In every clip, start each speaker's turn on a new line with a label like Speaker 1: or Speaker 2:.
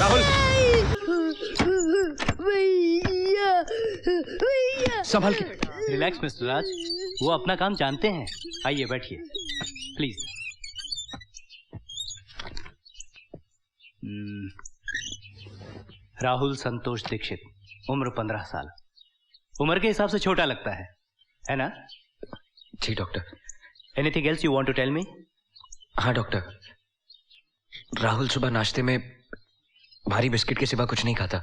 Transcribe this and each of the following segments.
Speaker 1: राहुल
Speaker 2: संभाल के।
Speaker 3: Relax mister राज, वो अपना काम जानते हैं। आइए बैठिए प्लीज। राहुल संतोष दीक्षित, उम्र 15 साल। उम्र के हिसाब से छोटा लगता है ना?
Speaker 2: जी doctor.
Speaker 3: Anything else you want to tell me?
Speaker 2: हाँ डॉक्टर, राहुल सुबह नाश्ते में भारी बिस्किट के सिवा कुछ नहीं खाता,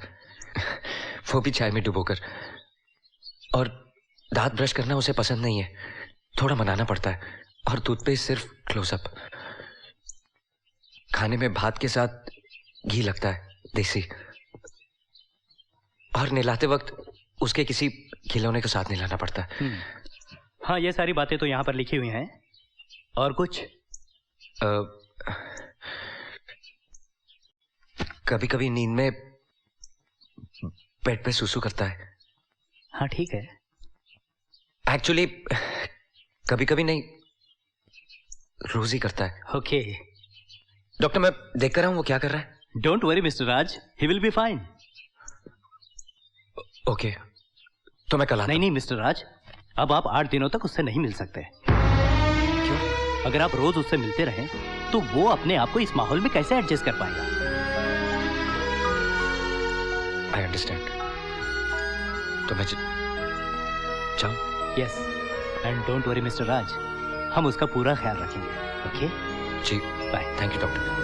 Speaker 2: वो भी चाय में डुबोकर। और दांत ब्रश करना उसे पसंद नहीं है, थोड़ा मनाना पड़ता है। और टूथपेस्ट सिर्फ क्लोजअप। खाने में भात के साथ घी लगता है, देसी। और नहलाते वक्त उसके किसी खिलौने के साथ नहलाना पड़ता है।
Speaker 3: हाँ, ये सारी बातें तो यहाँ पर लिखी हुई हैं। और कुछ?
Speaker 2: कभी कभी नींद में बेड पे सुसु करता है।
Speaker 3: हाँ ठीक है।
Speaker 2: एक्चुअली कभी कभी नहीं, रोज ही करता है।
Speaker 3: ओके
Speaker 2: डॉक्टर, मैं देख कर रहा हूँ वो क्या कर रहा है।
Speaker 3: Don't worry mister Raj, he will be fine.
Speaker 2: Okay, तो मैं कल आता।
Speaker 3: नहीं मिस्टर राज, अब आप 8 दिनों तक उससे नहीं मिल सकते।
Speaker 2: क्यों?
Speaker 3: अगर आप रोज उससे मिलते रहें तो वो अपने आप को इस माहौल में कैसे एडजस्ट कर पाएगा?
Speaker 2: I understand. तो मैं जाऊं?
Speaker 3: Yes, and don't worry mister Raj, हम उसका पूरा ख्याल रखेंगे। ओके
Speaker 2: जी,
Speaker 3: bye.
Speaker 2: Thank you doctor.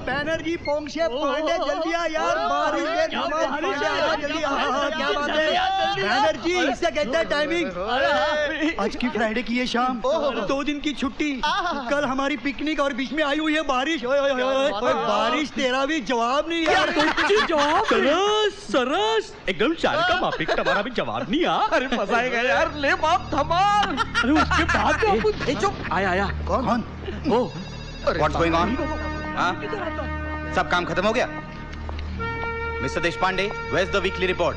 Speaker 4: Banerjee, Ponkshe, Pandey, जल्दी आ यार, बारिश है, जल्दी आ। क्या बात है बैनर्जी, इससे कहते हैं टाइमिंग। आज की फ्राइडे की ये शाम, 2 दिन की छुट्टी, कल हमारी पिकनिक और बीच में आई हुई है बारिश। बारिश, तेरा भी जवाब नहीं यार।
Speaker 1: जवाब सरस एकदम शायर का माफिक, तुम्हारा भी जवाब नहीं। अरे मजा आएगा यार, ले बाप धमाल। अरे उसके बाद चुप। आया
Speaker 4: कौन?
Speaker 1: ओ
Speaker 5: What's going on? हाँ? सब काम खत्म हो गया? Mister Deshpande, where's the weekly report?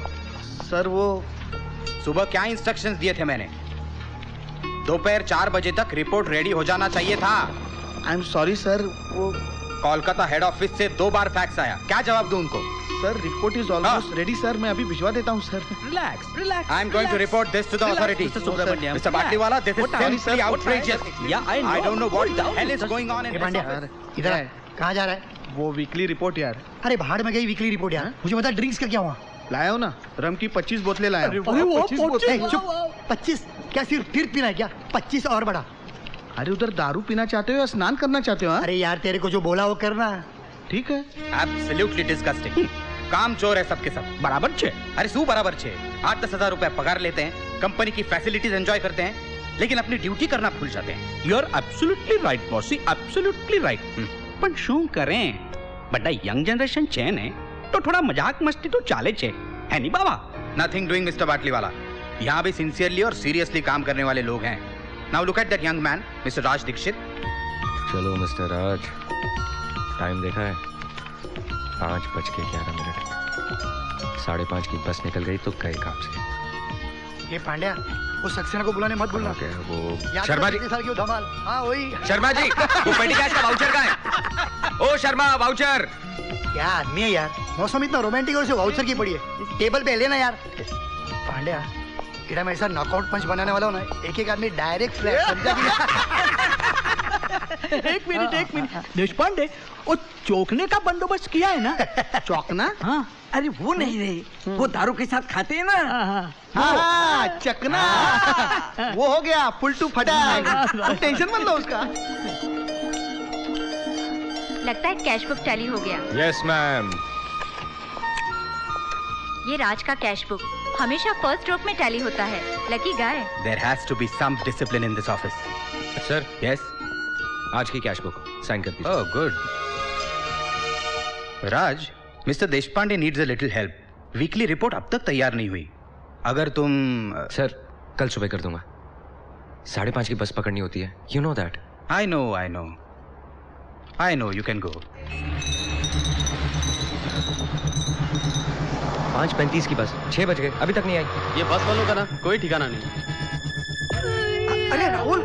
Speaker 4: Sir वो
Speaker 5: सुबह क्या इंस्ट्रक्शंस दिए थे मैंने? दोपहर 4 बजे तक रिपोर्ट रेडी हो जाना चाहिए था।
Speaker 4: आई एम सॉरी सर, वो
Speaker 5: कोलकाता हेड ऑफिस से 2 बार फैक्स आया, क्या जवाब दूं उनको?
Speaker 4: Sir report is almost ready sir, मैं अभी भिजवा देता हूँ sir.
Speaker 1: Relax.
Speaker 5: I am going to report this to the authorities. Mr. Batliwala, this is simply outrageous. I don't know what the hell is going on in this office.
Speaker 4: इधर कहाँ जा रहा है? वो वीकली रिपोर्ट यार। अरे भाड़ में गई वीकली रिपोर्ट यार। मुझे बता ड्रिंक्स का क्या हुआ? लाया हो ना, रम की 25 बोतलें लाया। अरे वो 25 चुप। 25 क्या सिर्फ फिर पीना है क्या? 25 और बड़ा। अरे उधर दारू पीना चाहते हो या स्नान करना चाहते हो? अरे यार तेरे को जो बोला वो करना। ठीक है।
Speaker 5: Absolutely disgusting. काम चोर है सबके सब।
Speaker 1: बराबर छे।
Speaker 5: अरे सू बराबर छे। 8-10 हजार रुपए पगार लेते हैं, कंपनी की फैसिलिटीज एंजॉय करते हैं, लेकिन अपनी ड्यूटी करना भूल जाते हैं।
Speaker 1: You are absolutely right bossy, absolutely right. पण શું करें, बड़ा यंग जनरेशन છે ને, तो थोड़ा मजाक मस्ती तो चाले छे, है नहीं बाबा?
Speaker 5: Nothing doing, Mr. Batliwala. यहाँ भी सिंसियरली और सीरियसली काम करने वाले लोग हैं। Now look at that young man, Mr. Raj Dixit.
Speaker 2: चलो मिस्टर राज, टाइम देखा है? 5:11। 5:30 की बस निकल गई तो गए काम से।
Speaker 4: ये पांड्या, वो सक्सेना को बुलाने मत भूलना।
Speaker 5: वो शर्मा जी।
Speaker 4: धमाल। हाँ वही।
Speaker 5: शर्मा जी, वो पेटी कैश का वाउचर कहाँ है? ओ शर्मा, वाउचर।
Speaker 4: क्या आदमी है यार, मौसम इतना रोमांटिक और उसे वाउचर की पड़ी है। टेबल पे लेना यार। पांड्या, इधर मैं ऐसा नॉकआउट पंच बनाने वाला हूँ ना, एक आदमी डायरेक्ट फ्लैट।
Speaker 1: एक मिनट देशपांडे, वो चौकने का बंदोबस्त किया है ना?
Speaker 4: चौकना?
Speaker 1: हाँ।
Speaker 6: अरे वो नहीं रे, वो दारू के साथ खाते हैं ना।
Speaker 4: हाँ, चकना। वो हो गया फुल टू फटा। टेंशन मत लो उसका।
Speaker 7: लगता है कैश बुक टैली हो गया।
Speaker 2: Yes ma'am.
Speaker 7: ये राज का कैश बुक हमेशा फर्स्ट स्ट्रोक में टैली होता है। Lucky guy.
Speaker 5: There has to be some discipline in this office.
Speaker 2: Sir,
Speaker 5: Yes.
Speaker 2: आज की कैश बुक साइन कर दीजिए।
Speaker 5: Oh, good. Raj, mister Deshpande needs a little help. Weekly report अब तक तैयार नहीं हुई। अगर तुम
Speaker 2: सर, कल सुबह कर दूंगा। 5:30 की बस पकड़नी होती है। You know that.
Speaker 5: I know. You can go.
Speaker 2: 5:35 की बस, 6 बज गए, अभी तक नहीं आई।
Speaker 3: ये बस वालों का ना कोई ठिकाना नहीं।
Speaker 4: अरे राहुल,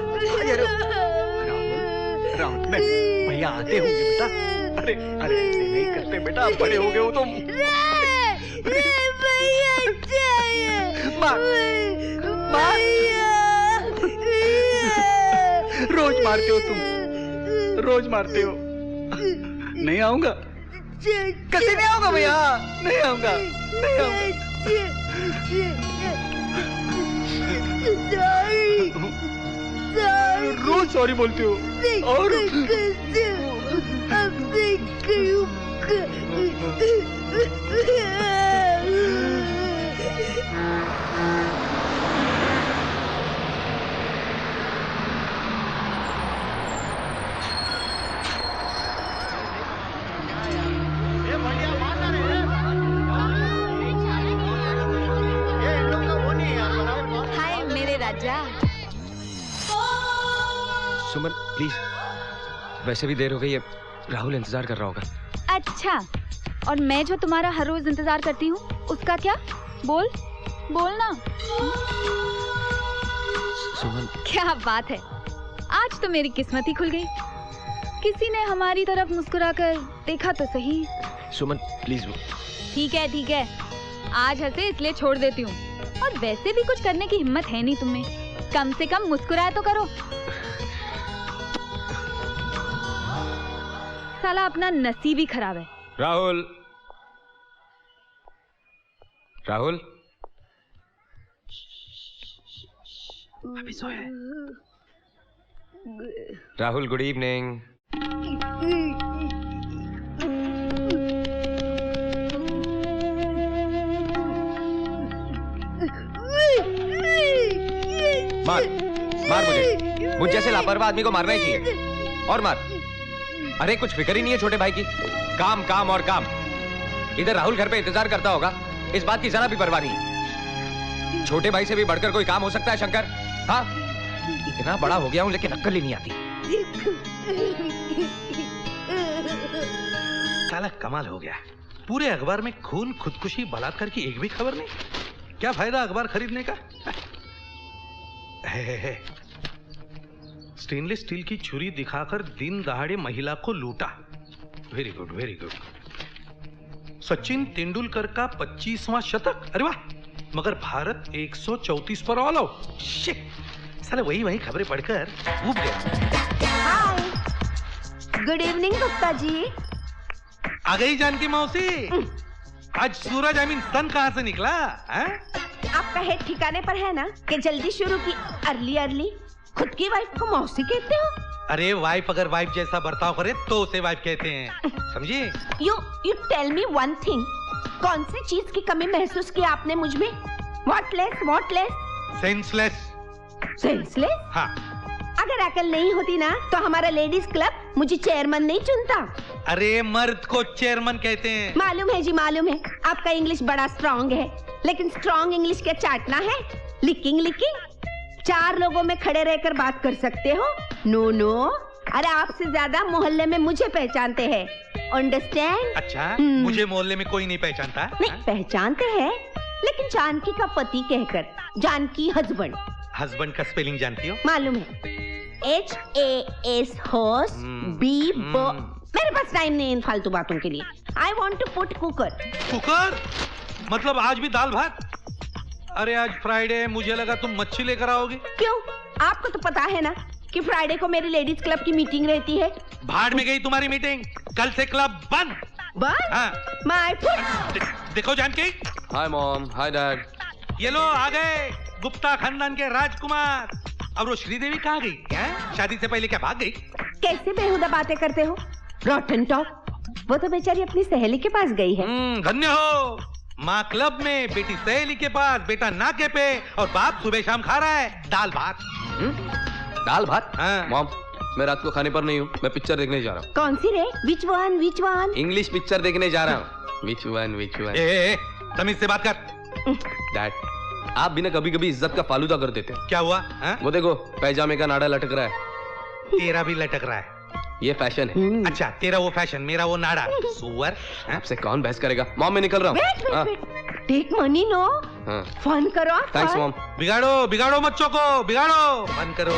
Speaker 1: राहुल भैया आते होंगे बेटा। अरे अरे ऐसे नहीं करते बेटा, बड़े हो गए हो तुम। रोज मारते हो तुम, रोज मारते हो। नहीं आऊंगा, कैसे नहीं आऊंगा भैया, नहीं आऊंगा, नहीं आऊंगा। रोज सॉरी बोलते हो और
Speaker 7: हाय मेरे राजा।
Speaker 2: सुमन प्लीज, वैसे भी देर हो गई है, राहुल इंतजार कर रहा होगा।
Speaker 7: अच्छा, और मैं जो तुम्हारा हर रोज इंतजार करती हूँ उसका क्या? बोल बोलना।
Speaker 2: सुमन
Speaker 7: क्या बात है, आज तो मेरी किस्मत ही खुल गई। किसी ने हमारी तरफ मुस्कुराकर देखा तो सही।
Speaker 2: सुमन प्लीज।
Speaker 7: ठीक है, आज हंसे इसलिए छोड़ देती हूँ। और वैसे भी कुछ करने की हिम्मत है नहीं तुम में, कम से कम मुस्कुराया तो करो। साला अपना नसीब ही खराब है।
Speaker 2: राहुल, राहुल
Speaker 3: अभी सोया है।
Speaker 2: Rahul good evening. मार मार मुझे जैसे लापरवाह आदमी को मारना ही चाहिए। और मार। अरे कुछ फिक्र ही नहीं है छोटे भाई की, काम काम और काम। इधर राहुल घर पे इंतजार करता होगा, इस बात की जरा भी परवाह नहीं। छोटे भाई से भी बढ़कर कोई काम हो सकता है शंकर? हाँ, इतना बड़ा हो गया हूं लेकिन अक्ल ही नहीं आती।
Speaker 8: साला कमाल हो गया, पूरे अखबार में खून, खुदकुशी, बलात्कार की एक भी खबर नहीं। क्या फायदा अखबार खरीदने का? है। स्टेनलेस स्टील की छुरी दिखाकर दिन दहाड़े महिला को लूटा। Very good, very good. Sachin Tendulkar का 25वां शतक, अरे वाह। मगर भारत 134 पर ऑल आउट। शिट, साले वही खबरें पढ़कर ऊब गया।
Speaker 9: हाय, गुड इवनिंग गुप्ता जी।
Speaker 8: आ गई जानकी मौसी। आज सूरज आई मीन सन कहां से निकला है?
Speaker 9: आपका हेड ठिकाने पर है ना कि जल्दी शुरू की अर्ली खुद की वाइफ को मौसी कहते हो?
Speaker 8: अरे वाइफ अगर वाइफ जैसा बर्ताव करे तो उसे वाइफ कहते हैं, समझिए?
Speaker 9: You tell me one thing, कौन सी चीज की कमी महसूस की आपने मुझ में? What less? सेंसलेस?
Speaker 8: हाँ।
Speaker 9: अगर अकल नहीं होती ना तो हमारा लेडीज क्लब मुझे चेयरमैन नहीं चुनता।
Speaker 8: अरे मर्द को चेयरमैन कहते हैं।
Speaker 9: मालूम है जी, मालूम है। आपका इंग्लिश बड़ा स्ट्रॉन्ग है, लेकिन स्ट्रॉन्ग इंग्लिश क्या चाटना है? लिकिंग 4 लोगों में खड़े रहकर बात कर सकते हो? नो। अरे आपसे ज्यादा मोहल्ले में मुझे पहचानते हैं, अंडरस्टैंड?
Speaker 8: अच्छा, मुझे मोहल्ले में कोई नहीं पहचानता?
Speaker 9: नहीं, पहचानते हैं, लेकिन जानकी का पति कहकर, जानकी हस्बैंड।
Speaker 8: हस्बैंड का स्पेलिंग जानती हो?
Speaker 9: मालूम है, HAS होस B B। मेरे पास टाइम नहीं इन फालतू बातों के लिए। I want to put cooker?
Speaker 8: मतलब आज भी दाल भात? अरे आज फ्राइडे, मुझे लगा तुम मच्छी लेकर आओगी।
Speaker 9: क्यों? आपको तो पता है ना कि फ्राइडे को मेरी लेडीज क्लब की मीटिंग रहती है।
Speaker 8: भाड़ में गई तुम्हारी मीटिंग, कल से क्लब बंद। हाँ।
Speaker 9: My foot.
Speaker 8: देखो Janaki.
Speaker 2: Hi mom, hi dad.
Speaker 8: ये लो आ गए गुप्ता खानदान के राजकुमार। और वो श्रीदेवी कहाँ गई? शादी से पहले क्या भाग गई?
Speaker 9: कैसे बेहुदा बातें करते हो, रॉटन टॉक। वो तो बेचारी अपनी सहेली के पास गई है।
Speaker 8: धन्य हो, माँ क्लब में, बेटी सहेली के पास, बेटा नाके पे, और बाप सुबह शाम खा रहा है दाल भात।
Speaker 2: दाल भात?
Speaker 8: हाँ।
Speaker 2: मॉम, मैं रात को खाने पर नहीं हूँ, मैं पिक्चर देखने जा रहा हूँ।
Speaker 9: कौन सी रे? Which one?
Speaker 2: इंग्लिश पिक्चर देखने जा रहा हूँ। Which one?
Speaker 8: तमीज से बात कर।
Speaker 2: डैड, आप भी ना कभी कभी इज्जत का फालूदा कर देते हो।
Speaker 8: क्या हुआ?
Speaker 2: वो देखो, पैजामे का नाड़ा लटक रहा है।
Speaker 8: तेरा भी लटक रहा है।
Speaker 2: ये फैशन है।
Speaker 8: अच्छा, तेरा वो फैशन, मेरा वो नाड़ा। सुअर।
Speaker 2: आपसे कौन बहस करेगा? मॉम, मैं निकल रहा हूँ।
Speaker 9: टेक मनी नो, फन करो।
Speaker 2: Thanks mom.
Speaker 8: बिगाड़ो मत चौको, बिगाड़ो। बंद करो।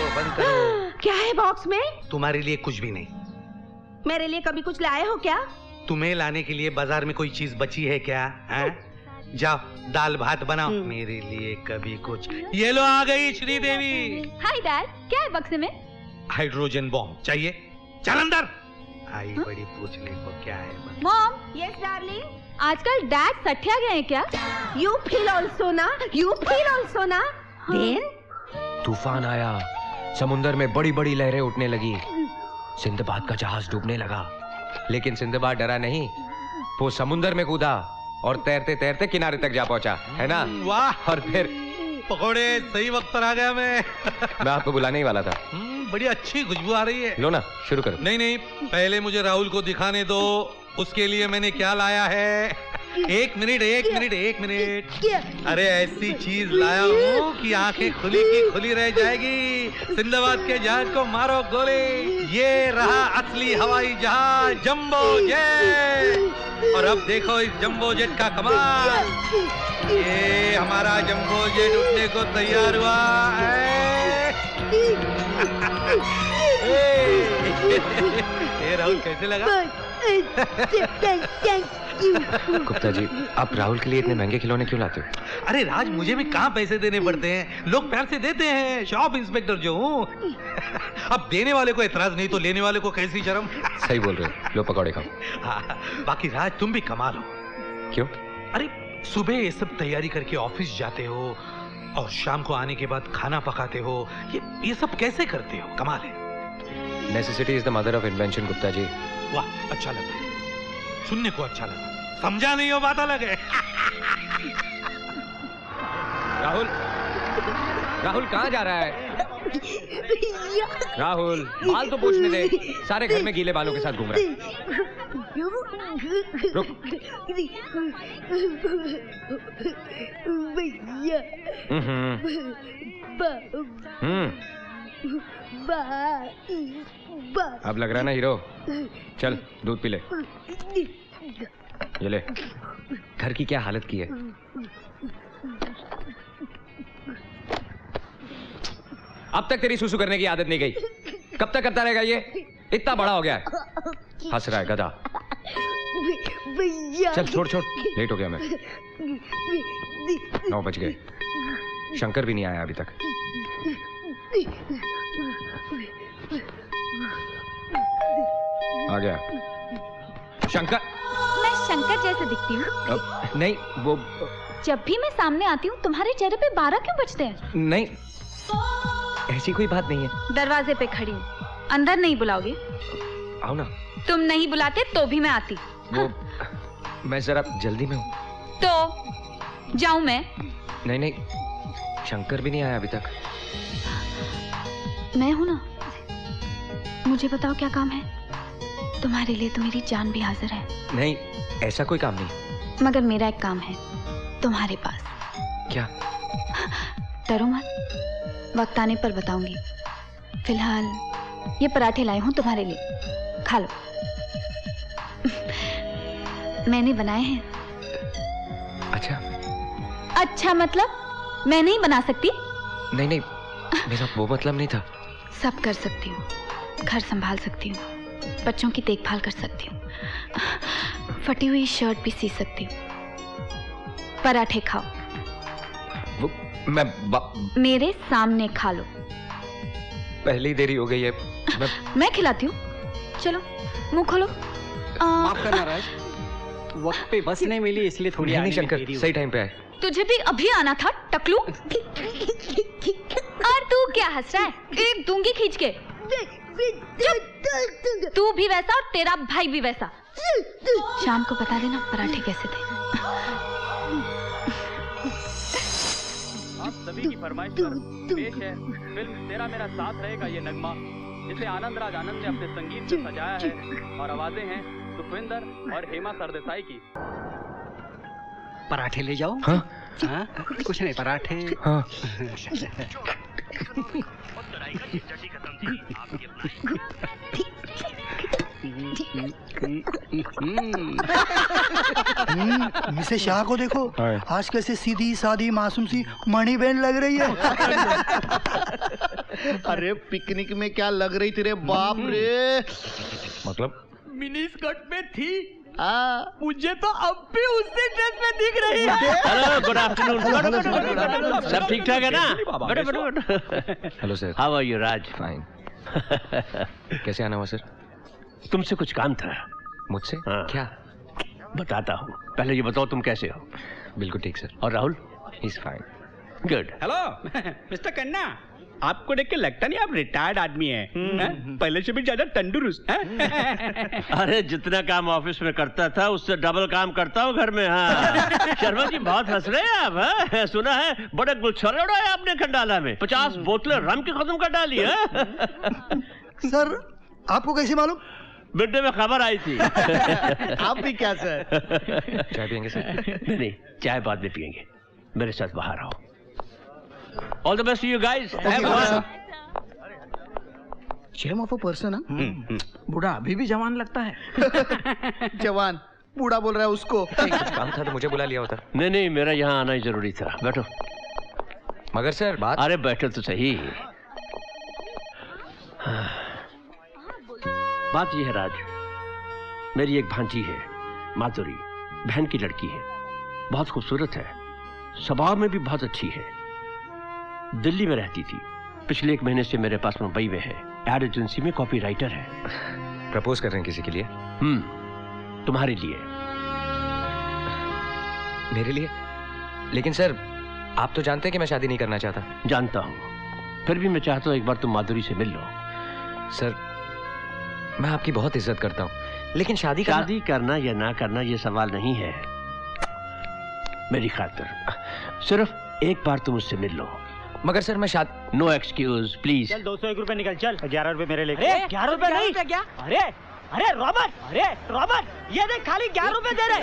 Speaker 9: क्या है बॉक्स में?
Speaker 8: तुम्हारे लिए कुछ भी नहीं।
Speaker 9: मेरे लिए कभी कुछ लाए हो क्या?
Speaker 8: तुम्हें लाने के लिए बाजार में कोई चीज बची है क्या? जाओ दाल भात बनाओ मेरे लिए कभी कुछ। ये लो आ गई श्रीदेवी।
Speaker 7: हाय डैड, क्या है बक्से में?
Speaker 8: हाइड्रोजन बॉम्ब चाहिए? चल अंदर। आई बड़ी पूछने को क्या है?
Speaker 7: Mom,
Speaker 9: yes darling.
Speaker 7: आजकल डैड सठिया गए हैं क्या?
Speaker 9: यू फील ऑल्सो ना? यू फील ऑल्सो ना? देन
Speaker 2: तूफान आया, समुंदर में बड़ी बड़ी लहरें उठने लगी, सिंदबाद का जहाज डूबने लगा, लेकिन सिंदबाद डरा नहीं, वो समुंदर में कूदा और तैरते तैरते किनारे तक जा पहुंचा, है ना?
Speaker 8: वाह।
Speaker 2: और फिर
Speaker 8: पकोड़े सही वक्त पर आ गया मैं।
Speaker 2: मैं आपको बुलाने ही वाला था।
Speaker 8: बड़ी अच्छी खुशबू आ रही है।
Speaker 2: लो ना, शुरू करो।
Speaker 8: नहीं नहीं, पहले मुझे राहुल को दिखाने दो, उसके लिए मैंने क्या लाया है। एक मिनट। अरे ऐसी चीज लाया हूँ कि आंखें खुली की खुली रह जाएगी। सिंदबाद के जहाज को मारो गोली। ये रहा असली हवाई जहाज जंबो जेट। और अब देखो इस जंबो जेट का कमाल। ये हमारा जंबो जेट उठने को तैयार हुआ है। ये राहुल कैसे लगा?
Speaker 2: गुप्ता जी, आप राहुल के लिए इतने महंगे खिलौने क्यों लाते हो?
Speaker 8: अरे राज, मुझे भी कहाँ पैसे देने पड़ते हैं, लोग प्यार से देते हैं, शॉप इंस्पेक्टर जो हूँ। अब देने वाले को एतराज नहीं तो लेने वाले को कैसी शर्म।
Speaker 2: सही बोल रहे हो, लो पकौड़े खाओ।
Speaker 8: हाँ, बाकी राज तुम भी कमाल हो।
Speaker 2: क्यों?
Speaker 8: अरे सुबह ये सब तैयारी करके ऑफिस जाते हो और शाम को आने के बाद खाना पकाते हो, ये सब कैसे करते हो? कमाल है।
Speaker 2: Necessity is the mother of invention Gupta ji.
Speaker 8: वाह, अच्छा लगा सुनने को, अच्छा लगा। समझा नहीं हो बात अलग है।
Speaker 2: राहुल कहाँ जा रहा है? राहुल, बाल तो पूछने दे, सारे घर में गीले बालों के साथ घूम रहा है। रुक। अब लग रहा ना हीरो, चल दूध पी ले। ये ले, घर की क्या हालत की है। अब तक तेरी सुसु करने की आदत नहीं गई, कब तक करता रहेगा? ये इतना बड़ा हो गया है, हंस रहा है गधा। चल छोड़, लेट हो गया मैं। 9 बज गए, शंकर भी नहीं आया अभी तक। आ गया शंकर।
Speaker 7: मैं शंकर जैसे दिखती हूँ?
Speaker 2: नहीं, वो
Speaker 7: जब भी मैं सामने आती हूँ तुम्हारे चेहरे पे 12 क्यों बजते हैं?
Speaker 2: नहीं, ऐसी कोई बात नहीं है।
Speaker 7: दरवाजे पे खड़ी हूँ, अंदर नहीं बुलाओगे?
Speaker 2: आओ ना।
Speaker 7: तुम नहीं बुलाते तो भी मैं आती।
Speaker 2: वो मैं जरा जल्दी में हूँ।
Speaker 7: तो जाऊं मैं?
Speaker 2: नहीं, शंकर भी नहीं आया अभी तक।
Speaker 7: मैं हूं ना, मुझे बताओ क्या काम है? तुम्हारे लिए तो मेरी जान भी हाजिर है।
Speaker 2: नहीं, ऐसा कोई काम नहीं।
Speaker 7: मगर मेरा एक काम है तुम्हारे पास।
Speaker 2: क्या?
Speaker 7: डरो मत, वक्त आने पर बताऊंगी। फिलहाल ये पराठे लाई हूं तुम्हारे लिए, खा लो। मैंने बनाए हैं। अच्छा मतलब मैं नहीं बना सकती?
Speaker 2: नहीं, मेरा वो मतलब नहीं था।
Speaker 7: सब कर सकती हूँ, घर संभाल सकती हूँ, बच्चों की देखभाल कर सकती हूँ, फटी हुई शर्ट भी सी सकती हूँ। पराठे खाओ। मेरे सामने खा लो।
Speaker 2: पहली देरी हो गई है।
Speaker 7: मैं खिलाती हूँ, चलो मुंह खोलो।
Speaker 3: माफ करना राज, वक्त पे बस नहीं मिली इसलिए थोड़ी
Speaker 2: नहीं शंकर, सही टाइम पे आए।
Speaker 7: तुझे भी अभी आना था टकलू। और तू क्या हंस रहा है? एक दूंगी खींच के। तू भी वैसा और तेरा भाई भी वैसा। शाम को बता देना पराठे कैसे थे।
Speaker 10: आप सभी की फरमाइश पर पेश है फिल्म तेरा मेरा साथ रहेगा ये नगमा, जिसे आनंद राज आनंद ने अपने संगीत से सजाया है और आवाजें हैं सुखविंदर और हेमा सरदेसाई की।
Speaker 3: पराठे ले जाओ।
Speaker 2: हाँ?
Speaker 3: हाँ? कुछ नहीं, पराठे।
Speaker 2: हाँ।
Speaker 4: मिसेस शाह को देखो, आज कैसे सीधी सादी मासूम सी मणि बहन लग रही है।
Speaker 5: अरे पिकनिक में क्या लग रही थी रे बाप रे।
Speaker 8: मतलब
Speaker 1: मिनी स्कर्ट में थी। मुझे तो अब भी उसी ड्रेस में दिख रही है।
Speaker 11: Hello, good afternoon. सब ठीक ठाक है ना?
Speaker 2: Hello sir.
Speaker 11: How are you Raj?
Speaker 2: Fine. कैसे आना हुआ सर?
Speaker 11: तुमसे कुछ काम था।
Speaker 2: मुझसे?
Speaker 11: हाँ।
Speaker 2: क्या?
Speaker 11: बताता हूँ, पहले ये बताओ तुम कैसे हो?
Speaker 2: बिल्कुल ठीक सर।
Speaker 11: और Rahul?
Speaker 2: He is fine.
Speaker 11: Good.
Speaker 1: Hello mister कन्ना, आपको देख के लगता नहीं आप रिटायर्ड आदमी हैं? पहले से भी ज्यादा तंदुरुस्त हैं?
Speaker 11: अरे जितना काम ऑफिस में करता था उससे डबल काम करता हूँ घर में। हाँ शर्मा जी बहुत हंस रहे हैं आप। हाँ? सुना है बड़े गुलछर्रे उड़ाए आपने खंडाला में, 50 बोतलें रम की खत्म कर डाली है।
Speaker 4: सर आपको कैसे मालूम?
Speaker 11: मिडडे में खबर आई थी।
Speaker 5: आप भी क्या सर?
Speaker 2: चाय पियेंगे सर?
Speaker 11: नहीं, चाय बाद में पियेंगे। मेरे साथ बाहर आओ। All the best you guys.
Speaker 5: Shame of a person.
Speaker 6: बूढ़ा अभी भी जवान लगता है।
Speaker 5: जवान बूढ़ा बोल रहा है उसको।
Speaker 2: कुछ काम था तो मुझे बुला लिया होता।
Speaker 11: नहीं नहीं, मेरा यहाँ आना ही जरूरी था। बैठो।
Speaker 2: मगर सर बात।
Speaker 11: अरे बैठो तो सही। बात यह है राज, मेरी एक भांजी है माधुरी, बहन की लड़की है, बहुत खूबसूरत है, स्वभाव में भी बहुत अच्छी है। दिल्ली में रहती थी, पिछले 1 महीने से मेरे पास मुंबई में है। एड एजेंसी में कॉपी राइटर है।
Speaker 2: प्रपोज कर रहे हैं किसी के लिए?
Speaker 11: तुम्हारे लिए।
Speaker 2: मेरे लिए? लेकिन सर आप तो जानते हैं कि मैं शादी नहीं करना चाहता।
Speaker 11: जानता हूँ, फिर भी मैं चाहता हूँ एक बार तुम माधुरी से मिल लो।
Speaker 2: सर मैं आपकी बहुत इज्जत करता हूँ, लेकिन शादी
Speaker 11: करना या ना करना ये सवाल नहीं है। मेरी खातिर सिर्फ एक बार तुम उससे मिल लो।
Speaker 2: मगर सर मैं शादी।
Speaker 11: No excuse please.
Speaker 12: चल 201 रुपए निकल। चल 11 रुपए मेरे लेके। अरे 11 रुपए नहीं क्या? अरे अरे रॉबर्ट, ये देख खाली 11 रुपए दे रहे।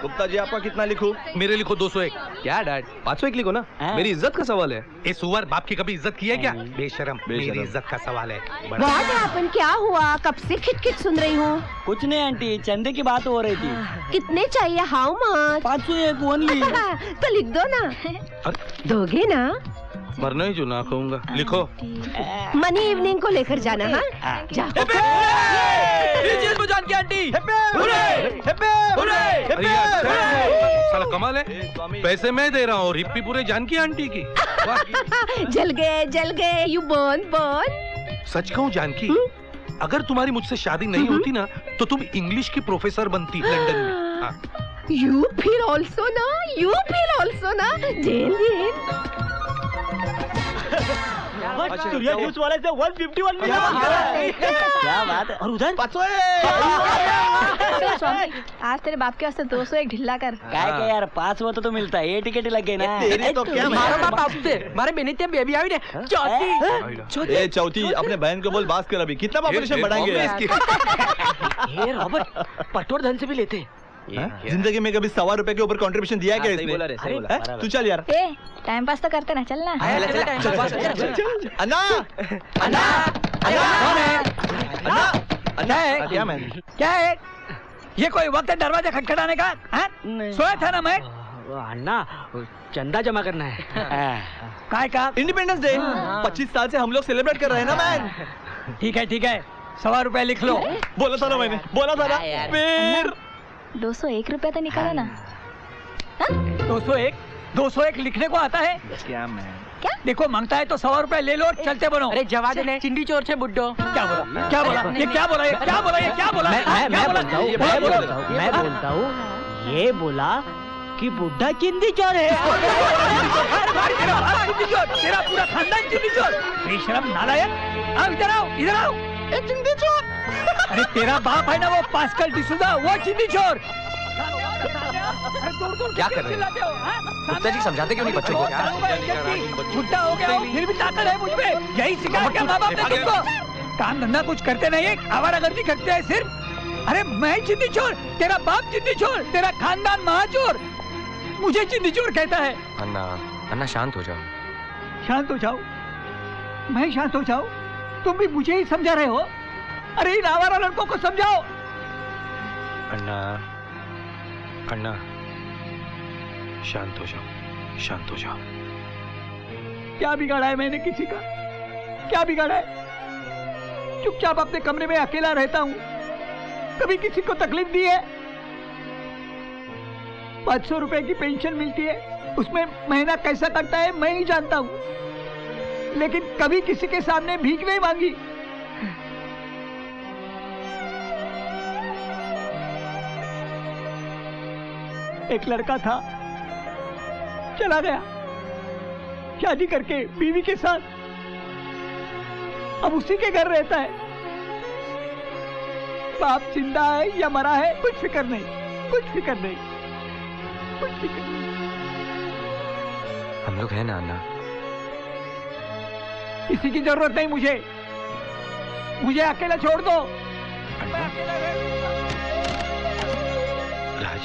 Speaker 1: गुप्ता जी आपका कितना लिखूं?
Speaker 8: मेरे लिखो 201।
Speaker 1: क्या डैड 501 लिखो ना। मेरी इज्जत का सवाल है।
Speaker 8: ये सुअर बाप की कभी इज्जत की है क्या? बेशरम। मेरी इज्जत का सवाल है।
Speaker 9: व्हाट क्या हुआ? कब से खिटखिट सुन रही हूँ।
Speaker 12: कुछ नहीं आंटी, चंदे की बात हो रही थी।
Speaker 9: कितने चाहिए? How much?
Speaker 12: 501 ओनली।
Speaker 9: तो लिख दो ना। दोगे ना?
Speaker 8: मरना ही जो ना कहूँगा। लिखो।
Speaker 9: मनी इवनिंग को लेकर जाना। हाँ जाओ।
Speaker 1: जानकी आंटी
Speaker 8: साला कमाल है, पैसे मैं दे रहा हूँ और हिप्पी पूरे जानकी आंटी की।
Speaker 9: जल गए यू बोन।
Speaker 8: सच कहूँ जानकी, अगर तुम्हारी मुझसे शादी नहीं होती ना तो तुम इंग्लिश की प्रोफेसर बनती लंदन में।
Speaker 9: यू फील ऑल्सो ना जेल।
Speaker 12: न्यूज वाले से 151 मिला। क्या बात है। और उधर
Speaker 7: आज तेरे बाप के वास्ते 201 ढिल्ला कर।
Speaker 12: क्या यार 500 तो मिलता है। ये टिकट लग गई ना।
Speaker 5: तेरी तो क्या
Speaker 6: मारे बेनीते बेबी आई ने
Speaker 1: चौथी चौथी अपने बहन को बोल बात कर। अभी कितना पॉपुलेशन बढ़ाएंगे इसकी?
Speaker 6: ये रॉबर्ट पटोर धन से भी लेते।
Speaker 1: जिंदगी में कभी 100 रुपए के ऊपर कंट्रीब्यूशन दिया क्या इसने? तू चल यार।
Speaker 7: टाइम पास तो करते ना, चलना।
Speaker 1: क्या मैं
Speaker 6: क्या है ये? कोई वक्त है दरवाजा खटखटाने का? सोया था ना मैं। अन्ना चंदा जमा करना है। काय का?
Speaker 1: इंडिपेंडेंस डे 25 साल से हम लोग सेलिब्रेट कर रहे हैं ना मैन।
Speaker 6: ठीक है 100 रुपए लिख लो।
Speaker 1: बोला था ना मैंने, बोला था ना। फिर
Speaker 7: 201 रुपया तो निकालो ना।
Speaker 6: 201 लिखने को आता है
Speaker 1: क्या मैं?
Speaker 7: क्या?
Speaker 6: देखो मांगता है तो 100 रुपए ले लो, चलते बनो।
Speaker 12: अरे जवा दे चिंडी चोर से बुड्ढो।
Speaker 6: क्या बोला?
Speaker 12: मैं बोलता हूँ ये बोला कि बुड्ढा चिंदी चोर है।
Speaker 6: तेरा पूरा खानदान चिंदी चोर। बेशरम नालायक। आओ इधर आओ। चिंदी चोर। अरे तेरा बाप है ना वो पास्कल डिसूजा, वो चिंदी चोर।
Speaker 2: क्या कर रहे हैं? गुप्ता जी समझाते क्यों नहीं बच्चों को?
Speaker 6: बुड्ढा हो गया हूँ फिर भी ताकत है मुझ में। यही सिखाया क्या माँ बाप ने तुमको? काम धंधा कुछ करते नहीं, आवारागर्दी करते हैं सिर्फ। अरे मैं चिंदी चोर, तेरा बाप चिंदी चोर, तेरा खानदान महाचोर, मुझे चिंदी चोर कहता है।
Speaker 2: अन्ना शांत हो जाओ।
Speaker 6: शांत हो जाओ? मैं शांत हो जाऊं? तुम भी मुझे ही समझा रहे हो? अरे इन आवारा लड़कों को समझाओ।
Speaker 2: अन्ना
Speaker 8: अन्ना, शांत हो जाओ, शांत हो जाओ।
Speaker 6: क्या बिगाड़ा है मैंने किसी का? क्या बिगाड़ा है? चुपचाप अपने कमरे में अकेला रहता हूं, कभी किसी को तकलीफ दी है? 500 रुपए की पेंशन मिलती है, उसमें महीना कैसा कटता है मैं ही जानता हूं, लेकिन कभी किसी के सामने भीख नहीं मांगी। एक लड़का था, चला गया शादी करके बीवी के साथ, अब उसी के घर रहता है। बाप जिंदा है या मरा है कुछ फिक्र नहीं, कुछ फिक्र नहीं, कुछ फिक्र नहीं।
Speaker 2: हम लोग हैं ना अन्ना।
Speaker 6: किसी की जरूरत नहीं मुझे, मुझे अकेला छोड़ दो।
Speaker 8: राज,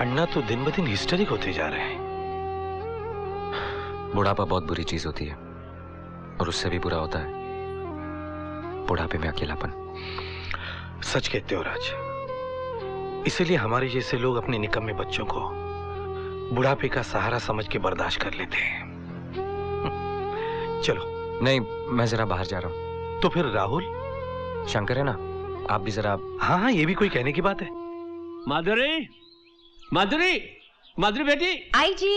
Speaker 8: अन्ना तो दिन ब दिन हिस्टेरिक होते जा रहे हैं।
Speaker 2: बुढ़ापा बहुत बुरी चीज होती है, और उससे भी बुरा होता है बुढ़ापे में अकेलापन।
Speaker 8: सच कहते हो राज, इसीलिए हमारे जैसे लोग अपने निकम्मे बच्चों को बुढ़ापे का सहारा समझ के बर्दाश्त कर लेते हैं। चलो।
Speaker 2: नहीं, मैं जरा बाहर जा रहा हूँ।
Speaker 8: तो फिर राहुल?
Speaker 2: शंकर है ना, आप भी जरा।
Speaker 8: हाँ हाँ, ये भी कोई कहने की बात है।
Speaker 11: माधुरी, माधुरी, माधुरी बेटी।
Speaker 7: आई जी।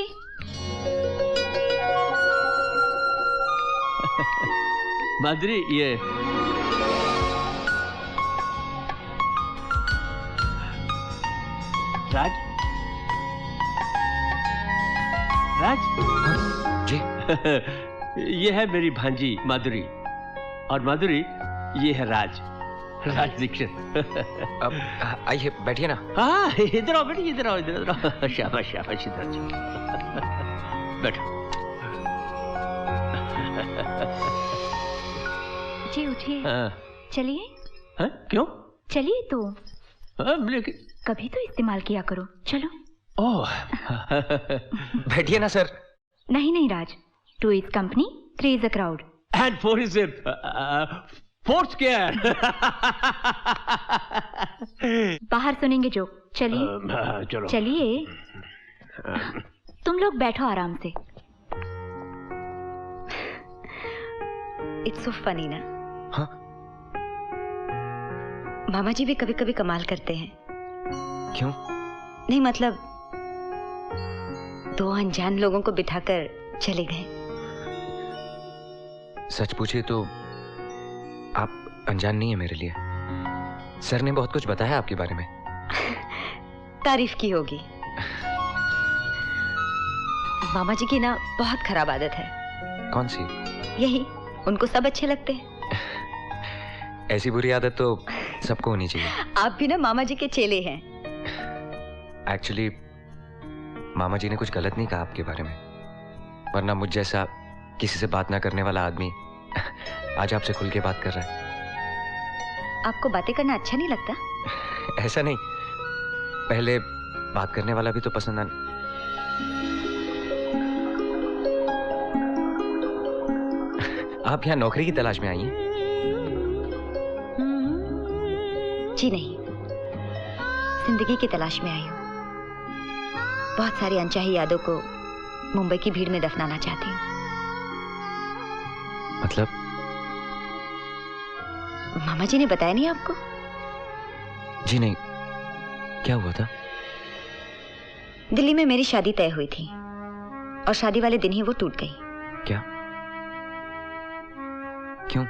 Speaker 11: माधुरी, ये राज, राज
Speaker 2: जी।
Speaker 11: ये है मेरी भांजी माधुरी, और माधुरी ये है राज, राज दीक्षित।
Speaker 2: अब आइए बैठिए ना।
Speaker 11: हाँ, इधर आओ बेटी, इधर आओ, इधर आओ। शाबाश शाबाश, इधर आओ, बैठो।
Speaker 7: जी उठिए, चलिए।
Speaker 11: क्यों?
Speaker 7: चलिए तो।
Speaker 11: लेकिन
Speaker 7: कभी तो इस्तेमाल किया करो, चलो।
Speaker 11: ओह।
Speaker 2: बैठिए ना सर।
Speaker 7: नहीं नहीं राज, 2 is company, 3 is a crowd.
Speaker 11: And 4 is a fourth क्या?
Speaker 7: बाहर सुनेंगे जोक, चलिए।
Speaker 11: चलो
Speaker 7: चलिए। तुम लोग बैठो आराम से।
Speaker 13: इट्स सो फनी ना।
Speaker 2: हाँ?
Speaker 13: मामा जी भी कभी कभी कमाल करते हैं।
Speaker 2: क्यों?
Speaker 13: नहीं मतलब 2 अनजान लोगों को बिठाकर चले गए।
Speaker 2: सच पूछिए तो आप अनजान नहीं है मेरे लिए। सर ने बहुत कुछ बताया आपके बारे में।
Speaker 13: तारीफ की होगी। मामा जी की ना बहुत खराब आदत है।
Speaker 2: कौन सी?
Speaker 13: यही, उनको सब अच्छे लगते हैं।
Speaker 2: ऐसी बुरी आदत तो सबको होनी चाहिए।
Speaker 13: आप भी ना मामा जी के चेले हैं।
Speaker 2: एक्चुअली मामा जी ने कुछ गलत नहीं कहा आपके बारे में, वरना मुझ जैसा किसी से बात ना करने वाला आदमी आज आपसे खुल के बात कर रहा है।
Speaker 13: आपको बातें करना अच्छा नहीं लगता?
Speaker 2: ऐसा नहीं, पहले बात करने वाला भी तो पसंद आ। आप यहाँ नौकरी की तलाश में आई हैं?
Speaker 13: जी नहीं, जिंदगी की तलाश में आई हूँ। बहुत सारी अनचाही यादों को मुंबई की भीड़ में दफनाना चाहती हूँ।
Speaker 2: मतलब?
Speaker 13: मामा जी ने बताया नहीं आपको?
Speaker 2: जी नहीं, क्या हुआ था?
Speaker 13: दिल्ली में मेरी शादी तय हुई थी और शादी वाले दिन ही वो टूट गई।
Speaker 2: क्या? क्यों?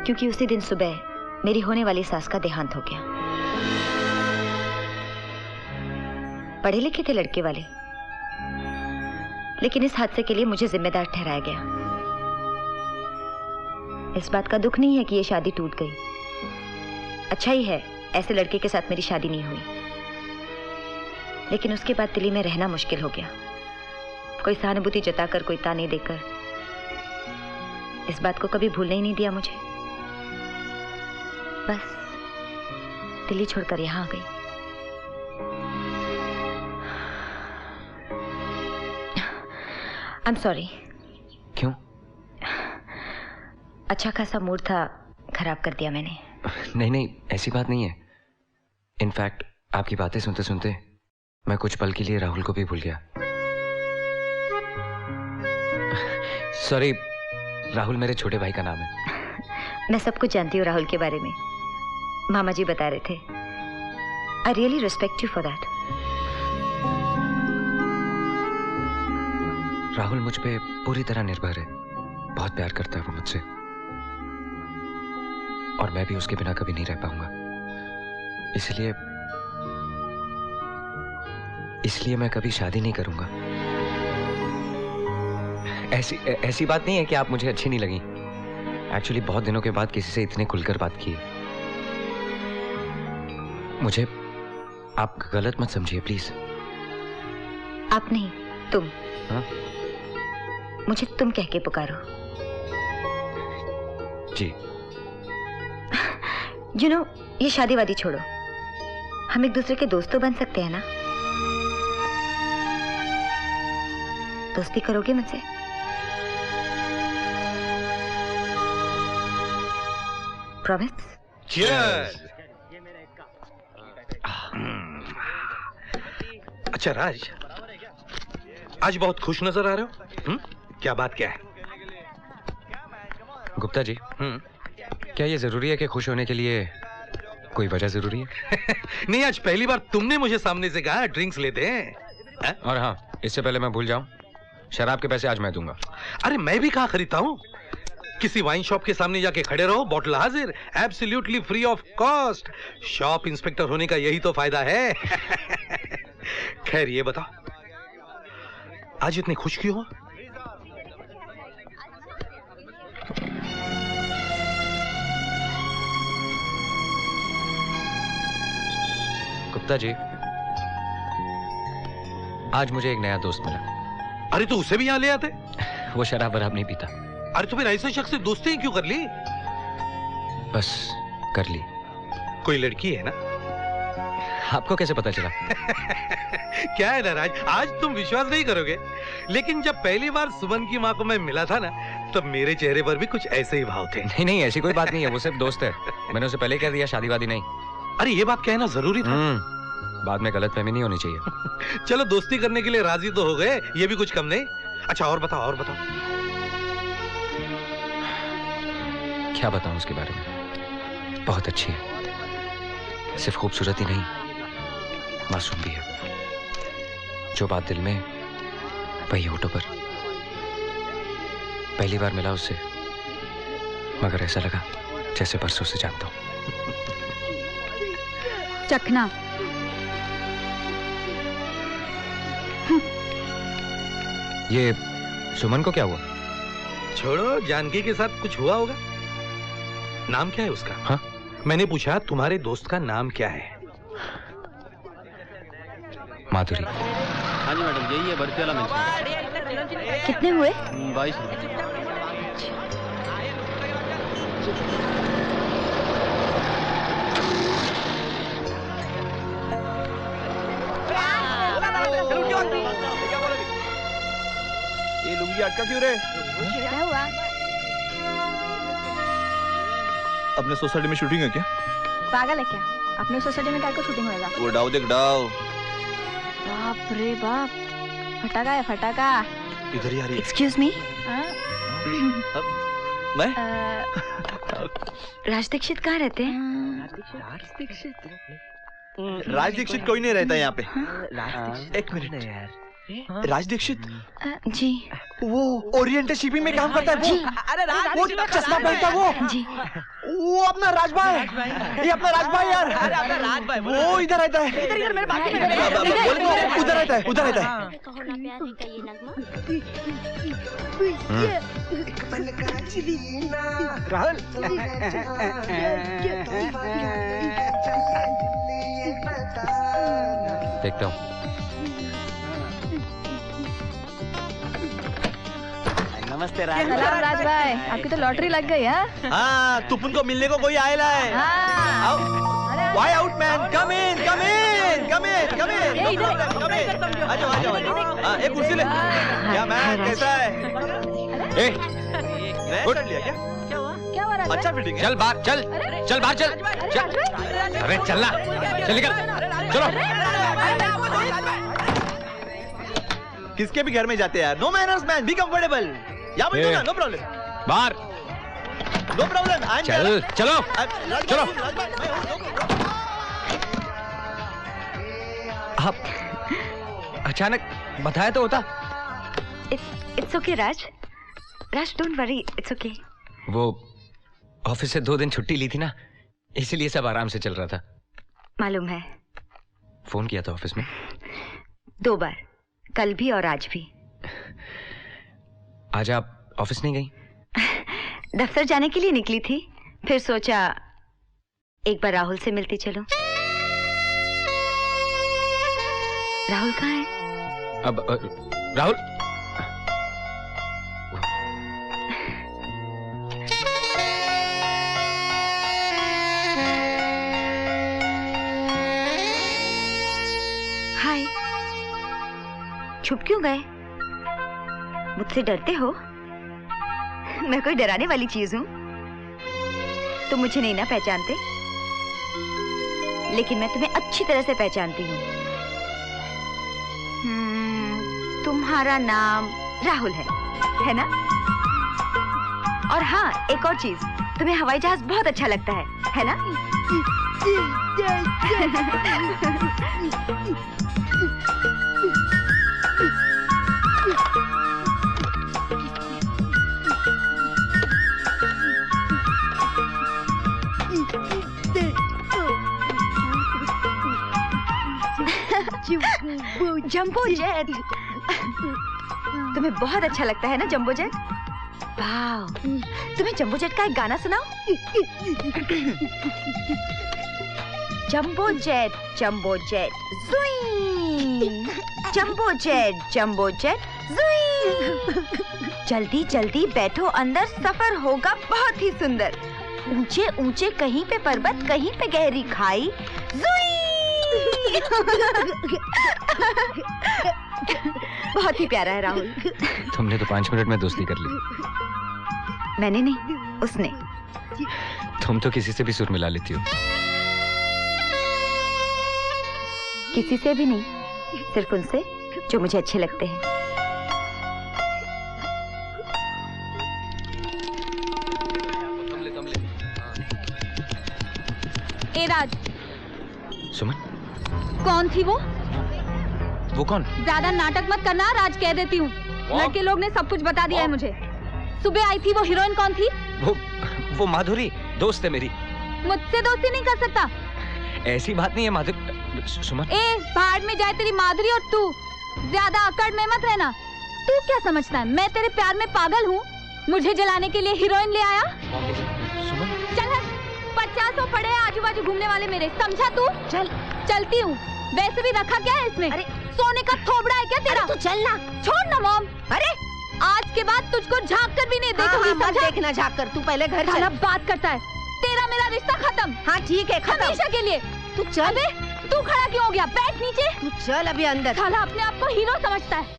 Speaker 13: क्योंकि उसी दिन सुबह मेरी होने वाली सास का देहांत हो गया। पढ़े लिखे थे लड़के वाले, लेकिन इस हादसे के लिए मुझे जिम्मेदार ठहराया गया। इस बात का दुख नहीं है कि ये शादी टूट गई। अच्छा ही है ऐसे लड़के के साथ मेरी शादी नहीं हुई। लेकिन उसके बाद दिल्ली में रहना मुश्किल हो गया। कोई सहानुभूति जताकर, कोई ताने देकर इस बात को कभी भूलने ही नहीं दिया मुझे। बस दिल्ली छोड़कर यहां आ गई। आई एम सॉरी।
Speaker 2: क्यों?
Speaker 13: अच्छा खासा मूड था खराब कर दिया मैंने।
Speaker 2: नहीं नहीं, ऐसी बात नहीं है। इनफैक्ट आपकी बातें सुनते सुनते मैं कुछ पल के लिए राहुल को भी भूल गया। सॉरी, राहुल मेरे छोटे भाई का नाम है।
Speaker 13: मैं सब कुछ जानती हूँ राहुल के बारे में। मामा जी बता रहे थे। I really respect you for that.
Speaker 2: Rahul मुझ पे पूरी तरह निर्भर है। बहुत प्यार करता है वो मुझसे, और मैं भी उसके बिना कभी नहीं रह पाऊंगा। इसलिए मैं कभी शादी नहीं करूंगा। ऐसी बात नहीं है कि आप मुझे अच्छी नहीं लगी। एक्चुअली बहुत दिनों के बाद किसी से इतने खुलकर बात की। मुझे आप गलत मत समझिए प्लीज।
Speaker 13: आप नहीं, तुम।
Speaker 2: हाँ?
Speaker 13: मुझे तुम कह के पुकारो।
Speaker 2: जी।
Speaker 13: You know, ये शादी वादी छोड़ो। हम एक दूसरे के दोस्त तो बन सकते हैं ना? दोस्ती करोगे मुझसे? प्रॉमिस?
Speaker 8: Cheers! अच्छा राज, आज बहुत खुश नजर आ रहे हो। क्या बात क्या है?
Speaker 2: गुप्ता जी, क्या ये जरूरी है कि खुश होने के लिए कोई वजह जरूरी है?
Speaker 8: नहीं, आज पहली बार तुमने मुझे सामने से कहा ड्रिंक्स लेते हैं।
Speaker 2: और हाँ, इससे पहले मैं भूल जाऊं, शराब के पैसे आज मैं दूंगा।
Speaker 8: अरे मैं भी कहाँ खरीदता हूँ। किसी वाइन शॉप के सामने जाके खड़े रहो, बॉटल हाजिर, absolutely free of cost. Shop inspector होने का यही तो फायदा है। खैर ये बताओ, आज इतने खुश क्यों हो?
Speaker 2: गुप्ता जी, आज मुझे एक नया दोस्त मिला।
Speaker 8: अरे तो उसे भी यहाँ ले आते।
Speaker 2: वो शराब वराब नहीं पीता।
Speaker 8: अरे तो फिर ऐसे शख्स से दोस्ती क्यों कर ली?
Speaker 2: बस कर ली।
Speaker 8: कोई लड़की है ना?
Speaker 2: आपको कैसे पता चला?
Speaker 8: क्या है नाराज, आज तुम विश्वास नहीं करोगे, लेकिन जब पहली बार सुमन की माँ को मैं मिला था ना, तब मेरे चेहरे पर भी कुछ ऐसे ही भाव थे।
Speaker 2: नहीं नहीं, ऐसी कोई बात नहीं है, वो सिर्फ दोस्त है। मैंने उसे पहले कह दिया शादी वादी नहीं।
Speaker 8: अरे ये बात कहना जरूरी था।
Speaker 2: बाद में गलतफहमी नहीं होनी चाहिए।
Speaker 8: चलो दोस्ती करने के लिए राजी तो हो गए, ये भी कुछ कम नहीं। अच्छा और बताओ, और बताओ।
Speaker 2: क्या बताऊं उसके बारे में? बहुत अच्छी है। सिर्फ खूबसूरत ही नहीं, मासूम भी है। जो बात दिल में, वही होठों पर। पहली बार मिला उससे, मगर ऐसा लगा जैसे परसों से जानता हूं।
Speaker 7: चखना।
Speaker 2: ये सुमन को क्या हुआ?
Speaker 8: छोड़ो, जानकी के साथ कुछ हुआ होगा। नाम क्या है उसका?
Speaker 2: हाँ?
Speaker 8: मैंने पूछा तुम्हारे दोस्त का नाम क्या है?
Speaker 2: माधुरी।
Speaker 10: हाँ जी मैडम, यही है बढ़ते वाला मेंशन।
Speaker 13: कितने हुए?
Speaker 10: 22।
Speaker 1: ये लुंगी अटका क्यों रे?
Speaker 13: क्या हुआ?
Speaker 1: अपने सोसाइटी में शूटिंग है क्या?
Speaker 14: पागल है क्या? अपने सोसाइटी में क्या को शूटिंग होएगा?
Speaker 1: वो डाव देख डाव।
Speaker 14: बाप रे बाप, फटाका है फटाका।
Speaker 1: इधर ही आ रही है।
Speaker 13: Excuse me.
Speaker 1: मैं?
Speaker 13: राज दीक्षित कहाँ रहते हैं?
Speaker 1: राज दीक्षित कोई नहीं रहता यहाँ पे। एक मिनट यार, राज दीक्षित?
Speaker 13: जी।
Speaker 1: वो ओरिएंटल शिपिंग में काम करता है वो।
Speaker 14: अरे राज,
Speaker 1: वो चश्मा पहनता है वो।
Speaker 13: जी।
Speaker 1: वो अपना राजभाई। ये अपना राजभाई यार।
Speaker 14: अरे अपना राजभाई
Speaker 1: वो इधर रहता है।
Speaker 14: इधर मेरे बाकी में
Speaker 1: उधर रहता है, उधर रहता है।
Speaker 6: राहुल।
Speaker 2: देखता हूँ।
Speaker 14: नमस्ते राज। सलाम राज भाई, आपकी तो लॉटरी लग गई है।
Speaker 1: हाँ, तुपुन को मिलने को कोई आएला है। Why out man? Come in, come in, come in, come in. Come in. आ जाओ, आ जाओ। हाँ, एक कुर्सी ले। क्या मैन, कैसा है?
Speaker 2: ए,
Speaker 1: नया कर लिया क्या?
Speaker 14: क्या हुआ? हुआ राजू?
Speaker 1: अच्छा फिटिंग है।
Speaker 2: चल बाहर, चल चल बाहर, चल। अरे चलना, चल निकल, चलो।
Speaker 1: किसके भी घर में जाते हैं यार। No manners man, be comfortable. यहाँ बैठो ना, नो प्रॉब्लम।
Speaker 2: बाहर
Speaker 1: नो प्रॉब्लम।
Speaker 2: चल, चलो चलो। आप अचानक बताया तो होता।
Speaker 13: It's okay Raj, Raj don't worry, it's okay.
Speaker 2: वो ऑफिस से 2 दिन छुट्टी ली थी ना, इसीलिए सब आराम से चल रहा था।
Speaker 13: मालूम है,
Speaker 2: फोन किया था ऑफिस में
Speaker 13: 2 बार, कल भी और आज भी।
Speaker 2: आज आप ऑफिस नहीं गई?
Speaker 13: दफ्तर जाने के लिए निकली थी, फिर सोचा एक बार राहुल से मिलती चलो। राहुल कहाँ है?
Speaker 2: अब राहुल
Speaker 13: हाय, छुप क्यों गए? मुझसे डरते हो? मैं कोई डराने वाली चीज हूँ? तुम मुझे नहीं ना पहचानते, लेकिन मैं तुम्हें अच्छी तरह से पहचानती हूँ। तुम्हारा नाम राहुल है ना? और हाँ, एक और चीज, तुम्हें हवाई जहाज बहुत अच्छा लगता है ना? जंबो जेट, तुम्हें बहुत अच्छा लगता है ना जंबो जेट? वाह, तुम्हें जंबो जेट का एक गाना सुनाओ। Jumbo jet, jumbo jet, ज़ुई। Jumbo jet, jumbo jet, ज़ुई। जल्दी जल्दी बैठो अंदर, सफर होगा बहुत ही सुंदर। ऊंचे ऊंचे कहीं पे पर्वत, कहीं पे गहरी खाई, ज़ुई। बहुत ही प्यारा है राहुल।
Speaker 2: तुमने तो 5 मिनट में दोस्ती कर ली।
Speaker 13: मैंने नहीं, उसने।
Speaker 2: तुम तो किसी से भी सुर मिला लेती हो।
Speaker 13: किसी से भी नहीं, सिर्फ उनसे जो मुझे अच्छे लगते हैं।
Speaker 14: ए राज,
Speaker 2: सुमन,
Speaker 14: कौन थी वो?
Speaker 2: वो कौन?
Speaker 14: ज्यादा नाटक मत करना, राज कह देती हूँ। लड़के लोग ने सब कुछ बता दिया है मुझे। सुबह आई थी वो हीरोइन, कौन थी?
Speaker 2: वो माधुरी, दोस्त है मेरी।
Speaker 14: मुझसे दोस्ती नहीं कर सकता।
Speaker 2: ऐसी बात नहीं है माधुरी। सुमन,
Speaker 14: ए भाड़ में जाए तेरी माधुरी और तू। ज्यादा अकड़ में मत रहना। तू क्या समझता है मैं तेरे प्यार में पागल हूँ? मुझे जलाने के लिए हीरोइन ले आया? चल हट, 50 पड़े हैं आजू बाजू घूमने वाले मेरे, समझा तू? चल, चलती हूँ। वैसे भी रखा क्या है इसमें? अरे सोने का थोबड़ा है क्या तेरा? तू चलना। छोड़ ना मॉम। अरे आज के बाद तुझको झाँक कर भी नहीं देखूंगी।
Speaker 9: मत देखना झाँक कर, तू पहले घर चल।
Speaker 14: बात करता है, तेरा मेरा रिश्ता खत्म।
Speaker 9: हाँ ठीक है, खत्म
Speaker 14: हमेशा के लिए।
Speaker 9: तू चल।
Speaker 14: अबे तू खड़ा क्यों हो गया? बैठ नीचे।
Speaker 9: तू चल अभी अंदर।
Speaker 14: साला अपने आप को हीरो समझता है।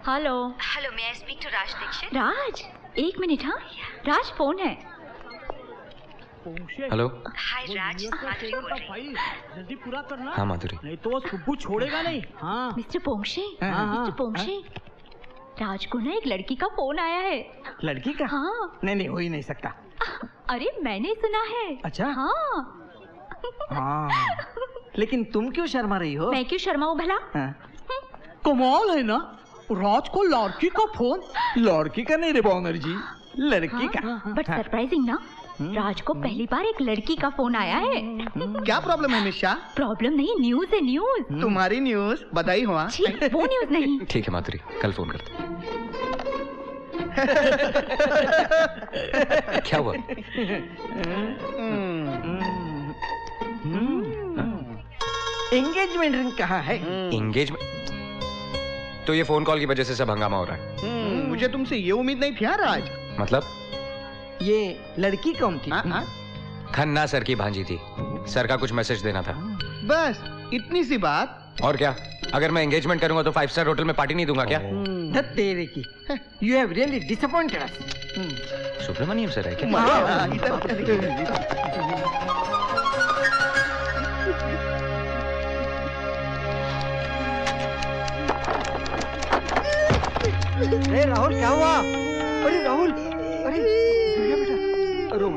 Speaker 14: Hello
Speaker 13: hello, may I speak to Raj Dikshit?
Speaker 14: Raj, 1 मिनट। हाँ राज, फोन है।
Speaker 2: हेलो।
Speaker 13: हाय राज, माधुरी बोल रही।
Speaker 12: जल्दी पूरा करना।
Speaker 2: हाँ माधुरी।
Speaker 12: नहीं तो वो सुब्बू छोड़ेगा नहीं। हाँ
Speaker 14: मिस्टर पोंक्षे,
Speaker 12: हाँ,
Speaker 14: मिस्टर पोंक्षे, राज को ना एक लड़की का फोन आया है।
Speaker 12: लड़की का?
Speaker 14: हाँ।
Speaker 12: नहीं हो ही नहीं सकता।
Speaker 14: अरे मैंने सुना है।
Speaker 12: अच्छा?
Speaker 14: हाँ।
Speaker 12: हाँ, लेकिन तुम क्यों शर्मा रही हो?
Speaker 14: मैं क्यों शर्माऊं भला?
Speaker 12: कमाल है ना, राज को लड़की का फोन। लड़की का नहीं रे बॉनर जी, लड़की का।
Speaker 14: बट सरप्राइजिंग ना, राज को पहली बार एक लड़की का फोन आया है।
Speaker 4: क्या प्रॉब्लम है मिशा?
Speaker 14: प्रॉब्लम नहीं, न्यूज है न्यूज।
Speaker 4: तुम्हारी न्यूज बधाई हुआ।
Speaker 14: वो न्यूज नहीं।
Speaker 2: ठीक है माधुरी, कल फोन करते। क्या हुआ?
Speaker 12: एंगेजमेंट रिंग कहाँ है?
Speaker 2: एंगेजमेंट? तो ये फोन कॉल की वजह से सब हंगामा हो रहा है।
Speaker 4: मुझे तुमसे ये उम्मीद नहीं थी राज।
Speaker 2: मतलब?
Speaker 12: ये लड़की कौन थी?
Speaker 2: खन्ना सर की भांजी थी। सर का कुछ मैसेज देना था।
Speaker 4: बस इतनी सी बात?
Speaker 2: और क्या, अगर मैं एंगेजमेंट करूंगा तो 5 स्टार होटल में पार्टी नहीं दूंगा क्या?
Speaker 6: तेरे की you have really disappointed us.
Speaker 2: Subramaniam sir है क्या?
Speaker 6: अरे राहुल क्या हुआ? अरे राहुल, अरे बेटा रो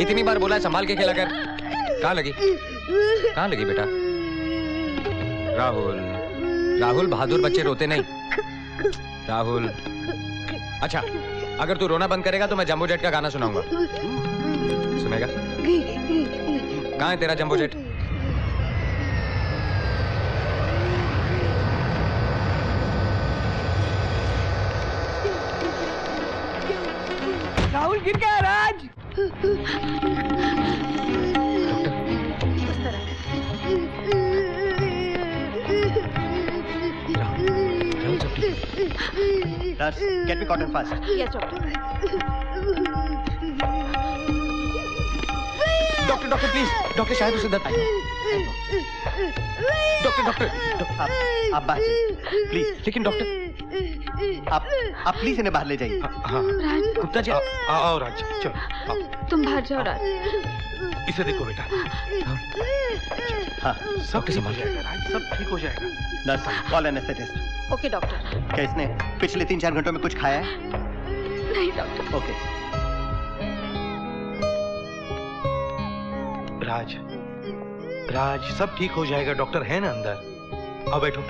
Speaker 2: इतनी बार बोला है संभाल के खेला कर। कहाँ लगी बेटा? राहुल, राहुल बहादुर बच्चे रोते नहीं। राहुल, अच्छा अगर तू रोना बंद करेगा तो मैं जंबो जेट का गाना सुनाऊंगा। सुनेगा? कहाँ है तेरा जंबो जेट?
Speaker 6: राहुल गिर गया राज।
Speaker 4: Nurse, get me cotton fast.
Speaker 14: Yes, doctor.
Speaker 2: Doctor please, doctor शायद उसे दर्द। डॉक्टर
Speaker 4: आप बाहर जाइए प्लीज।
Speaker 2: लेकिन डॉक्टर
Speaker 4: आप प्लीज इन्हें बाहर ले जाइए।
Speaker 2: हाँ गुप्ता जी
Speaker 8: आओ राज, चलो आओ।
Speaker 14: तुम बाहर जाओ राज।
Speaker 8: इसे देखो बेटा।
Speaker 4: हाँ
Speaker 8: सब संभाल जाएगा राज, सब ठीक हो जाएगा।
Speaker 4: Nurse, call anaesthetist.
Speaker 14: Okay doctor.
Speaker 4: क्या इसने पिछले 3-4 घंटों में कुछ खाया है?
Speaker 14: नहीं डॉक्टर।
Speaker 4: ओके।
Speaker 8: राज सब ठीक हो जाएगा, डॉक्टर है ना अंदर। आओ बैठो,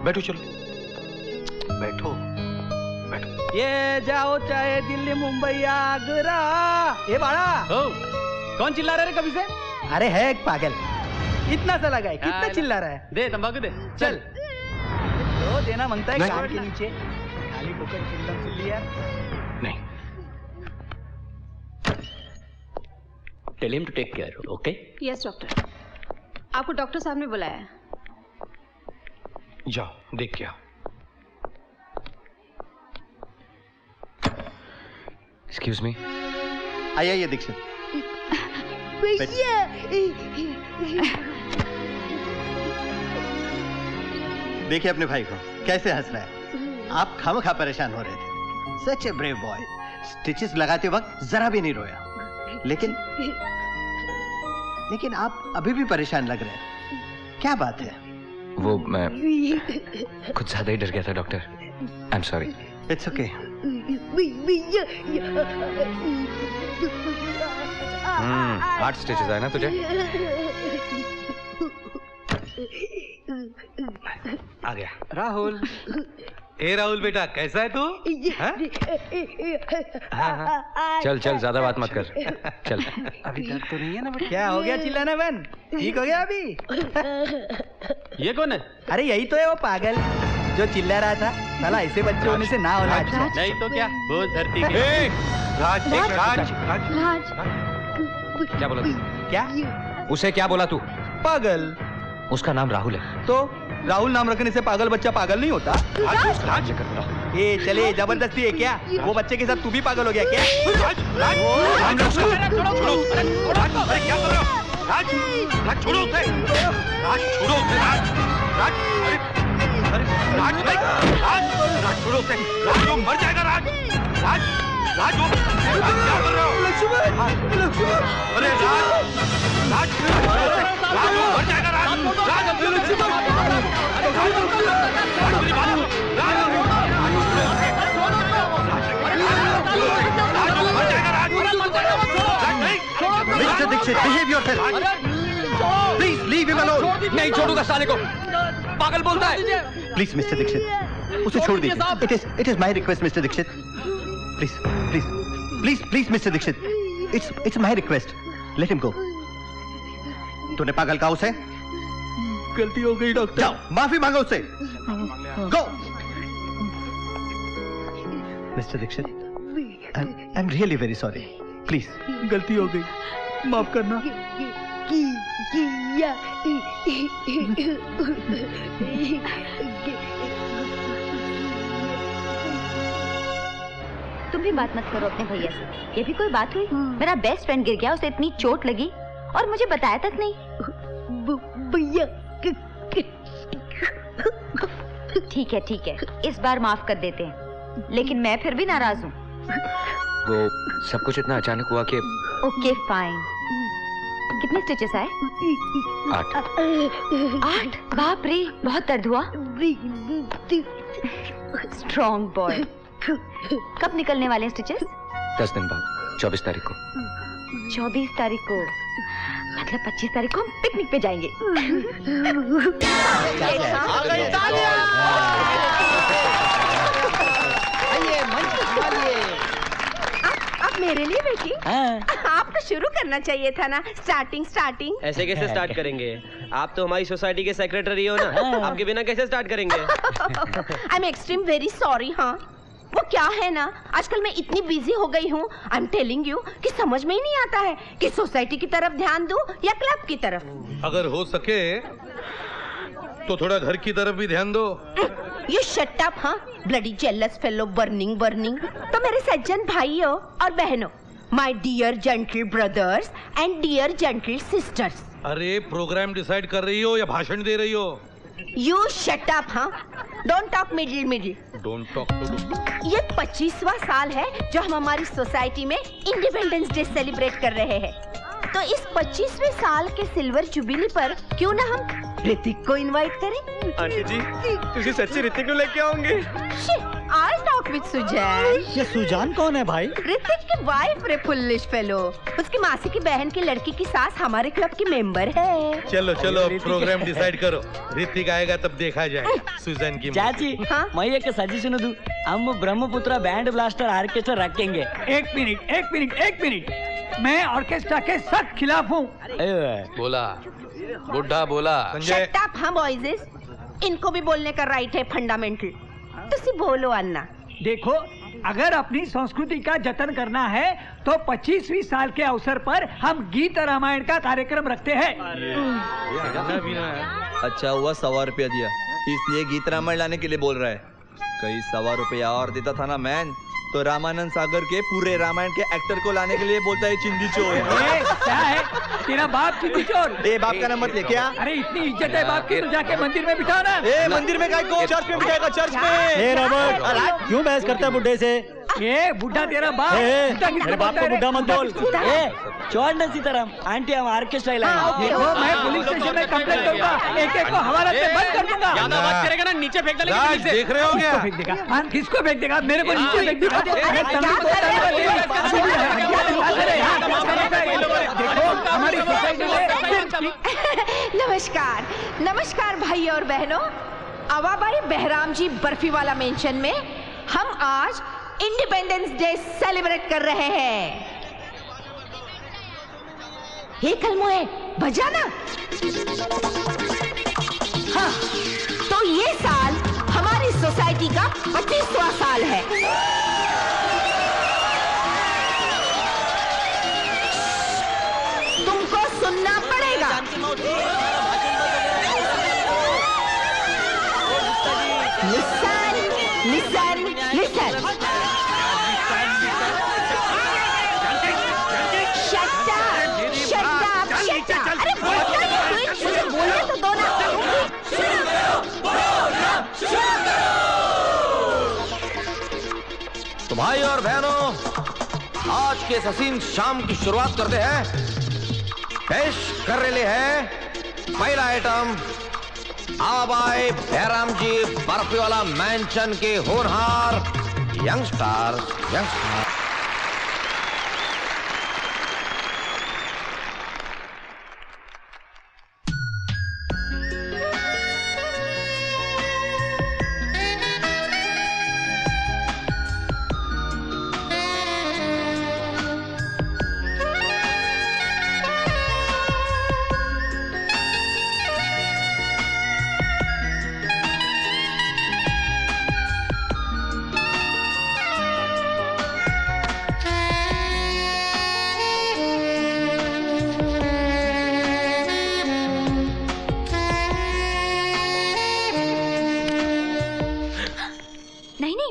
Speaker 8: बैठो चलो, बैठो बैठो।
Speaker 6: ये जाओ चाहे दिल्ली मुंबई आगरा। ये बाड़ा
Speaker 3: कौन चिल्ला रहा है कभी से?
Speaker 6: अरे है एक पागल, इतना सा लगा है, कितना चिल्ला रहा है।
Speaker 3: दे तंबाकू दे, चल।
Speaker 6: तो देना मांगता है कान के नीचे, खाली बुकट चिल्ली यार।
Speaker 8: नहीं,
Speaker 11: tell him to take care, okay?
Speaker 14: Yes doctor. आपको डॉक्टर साहब ने बुलाया है।
Speaker 8: जाओ देख के आओ।
Speaker 2: Excuse me.
Speaker 4: आइए दीक्षित। देखिए अपने भाई को कैसे हंस रहा है। आप खामखा परेशान हो रहे थे। सच ए ब्रेव बॉय। स्टिचेस लगाते वक्त जरा भी नहीं रोया। लेकिन आप अभी भी परेशान लग रहे हैं, क्या बात है?
Speaker 2: वो मैं कुछ ज्यादा ही डर गया था doctor. I am sorry.
Speaker 4: It's okay.
Speaker 2: Heart stitches आए ना तुझे?
Speaker 8: आ गया
Speaker 6: राहुल।
Speaker 8: ए राहुल बेटा, कैसा है तू?
Speaker 2: चल ज्यादा बात मत कर, चल।
Speaker 6: अभी दर्द तो नहीं है ना बेटा? क्या हो गया चिल्लाना बन? ठीक हो गया अभी?
Speaker 3: ये कौन है?
Speaker 6: अरे यही तो है वो पागल जो चिल्ला रहा था। साला ऐसे बच्चे होने से ना होना अच्छा।
Speaker 3: नहीं तो क्या, बोझ धरती की।
Speaker 8: राज,
Speaker 2: क्या बोला तू?
Speaker 6: क्या?
Speaker 2: उसे क्या बोला तू?
Speaker 6: पागल।
Speaker 2: उसका नाम राहुल है।
Speaker 6: तो राहुल नाम रखने से पागल बच्चा पागल नहीं होता? ये चले जबरदस्ती है क्या? वो बच्चे के साथ तू भी पागल हो गया क्या?
Speaker 8: छोड़ो उसे, छोड़ो उसे, राज वो मर जाएगा। राज वो क्या कर रहे हो? लक्ष्मण, अरे राज वो मर जाएगा। Raj
Speaker 4: mister Dixit, behave yourself. Please leave him alone.
Speaker 2: नहीं छोड़ूंगा साले को, पागल बोलता है।
Speaker 4: प्लीज मिस्टर दीक्षित, उसे छोड़ दीजिए। It is my request mister Dikshit. Please mister Dikshit, it's my request. Let him go. तूने पागल कहा उसे?
Speaker 6: गलती हो गई डॉक्टर।
Speaker 4: जाओ माफी मांगो उससे। Go. Mister Dixit, I am really very sorry. Please.
Speaker 6: गलती हो गई, माफ करना।
Speaker 13: तुम भी बात मत करो अपने भैया से। ये भी कोई बात हुई? मेरा बेस्ट फ्रेंड गिर गया, उसे इतनी चोट लगी और मुझे बताया तक नहीं।
Speaker 9: भैया।
Speaker 13: ठीक है, इस बार माफ कर देते हैं, लेकिन मैं फिर भी नाराज हूँ।
Speaker 2: वो सब कुछ इतना अचानक हुआ कि।
Speaker 13: Okay fine. कितने स्टिचेस आए? 8। बाप रे, बहुत दर्द हुआ। Strong boy. कब निकलने वाले हैं स्टिचेस?
Speaker 2: 10 दिन बाद, 24 तारीख को।
Speaker 13: 24 तारीख को मतलब 25 तारीख को हम पिकनिक पे जाएंगे।
Speaker 9: आप मेरे लिए बेटी? आपको शुरू करना चाहिए था ना, स्टार्टिंग।
Speaker 15: ऐसे कैसे स्टार्ट करेंगे? आप तो हमारी सोसाइटी के सेक्रेटरी हो ना, आपके बिना कैसे स्टार्ट करेंगे?
Speaker 9: I am extreme very sorry. हाँ, वो क्या है ना, आजकल मैं इतनी बिजी हो गई हूँ, आई एम टेलिंग यू, कि समझ में ही नहीं आता है कि सोसाइटी की तरफ ध्यान दूं या क्लब की तरफ।
Speaker 8: अगर हो सके तो थोड़ा घर की तरफ भी ध्यान दो।
Speaker 9: You shut up. हाँ, ब्लडी जेलस फेलो, बर्निंग। तो मेरे सज्जन भाइयों और बहनों, my dear gentle brothers and dear gentle sisters.
Speaker 8: अरे प्रोग्राम डिसाइड कर रही हो या भाषण दे रही हो?
Speaker 9: You shut up. हाँ, don't talk middle.
Speaker 8: Don't talk to.
Speaker 9: ये 25वां साल है जो हम हमारी सोसाइटी में इंडिपेंडेंस डे सेलिब्रेट कर रहे हैं। तो इस 25वें साल के सिल्वर जुबिली पर क्यों ना हम ऋतिक को इनवाइट करें?
Speaker 15: आंटी जी, तुझे सच्ची ऋतिक को लेके आओगे?
Speaker 9: I talk with Sussanne.
Speaker 12: ये सुजान कौन है भाई?
Speaker 9: ऋतिक की वाइफ रे, फुलिश फेलो। उसकी मासी की बहन की लड़की की सास हमारे क्लब की मेंबर है।
Speaker 8: चलो प्रोग्राम डिसाइड करो। ऋतिक आएगा तब देखा जाएगा सुजान की।
Speaker 12: चाची, मैं एक सजेशन दूं, हम ब्रह्मपुत्र बैंड ब्लास्टर ऑर्केस्ट्रा रखेंगे।
Speaker 6: एक मिनट, मैं ऑर्केस्ट्रा के सख्त खिलाफ हूँ।
Speaker 5: बोला बुढ़ा बोला।
Speaker 9: Shut up. हाँ बॉयज, इनको भी बोलने का राइट है, फंडामेंटल। तुसी बोलो अन्ना।
Speaker 6: देखो, अगर अपनी संस्कृति का जतन करना है तो 25वीं साल के अवसर पर हम गीत रामायण का कार्यक्रम रखते हैं।
Speaker 16: अच्छा हुआ 100 रुपया दिया, इसलिए गीत रामायण लाने के लिए बोल रहा है। कई 100 रुपया और देता था ना मैन, तो रामानंद सागर के पूरे रामायण के एक्टर को लाने के लिए बोलता है चिंदी चोर।
Speaker 6: क्या है तेरा बाप चिंदी चोर?
Speaker 16: ए बाप का नंबर ले क्या?
Speaker 6: अरे इतनी इज्जत है बाप की तो जाके मंदिर में बिठाओ ना।
Speaker 16: ए मंदिर में काय को? चर्च में बिठाएगा, चर्च में।
Speaker 12: ए रॉबर्ट, क्यों बहस करता है बुड्ढे से?
Speaker 6: ये बुड्ढा तेरा बाप।
Speaker 12: मेरे बाप को बुड्ढा मत बोल।
Speaker 6: छोड़ ना सीताराम, आंटी हम ऑर्केस्ट्रा लाएंगे। देखो, मैं पुलिस स्टेशन में कंप्लेंट करूंगा, एक को हवाला से बंद कर दूंगा।
Speaker 15: ज्यादा बात करेगा ना नीचे फेंक देगा।
Speaker 8: देख रहे हो क्या?
Speaker 6: फेंक देगा। हाँ, किसको फेंक देगा? मेरे को नीचे फेंक देगा। देखो हमारी सोसाइटी में।
Speaker 9: नमस्कार भाई और बहनों, आवाबाई बहराम जी बर्फी वाला मेंशन में हम आज इंडिपेंडेंस डे सेलिब्रेट कर रहे हैं। हे कलमोए बजाना। हाँ, तो ये साल हमारी सोसाइटी का 25वां साल है। तुमको सुनना पड़ेगा। लिसन। अरे बोलने तो दो ना।
Speaker 5: तो भाई और बहनों, आज के हसीन शाम की शुरुआत करते हैं। पेश कर रहे हैं पहला आइटम, आवाबाई बहराम जी बर्फी वाला मैंशन के होनहार यंगस्टार।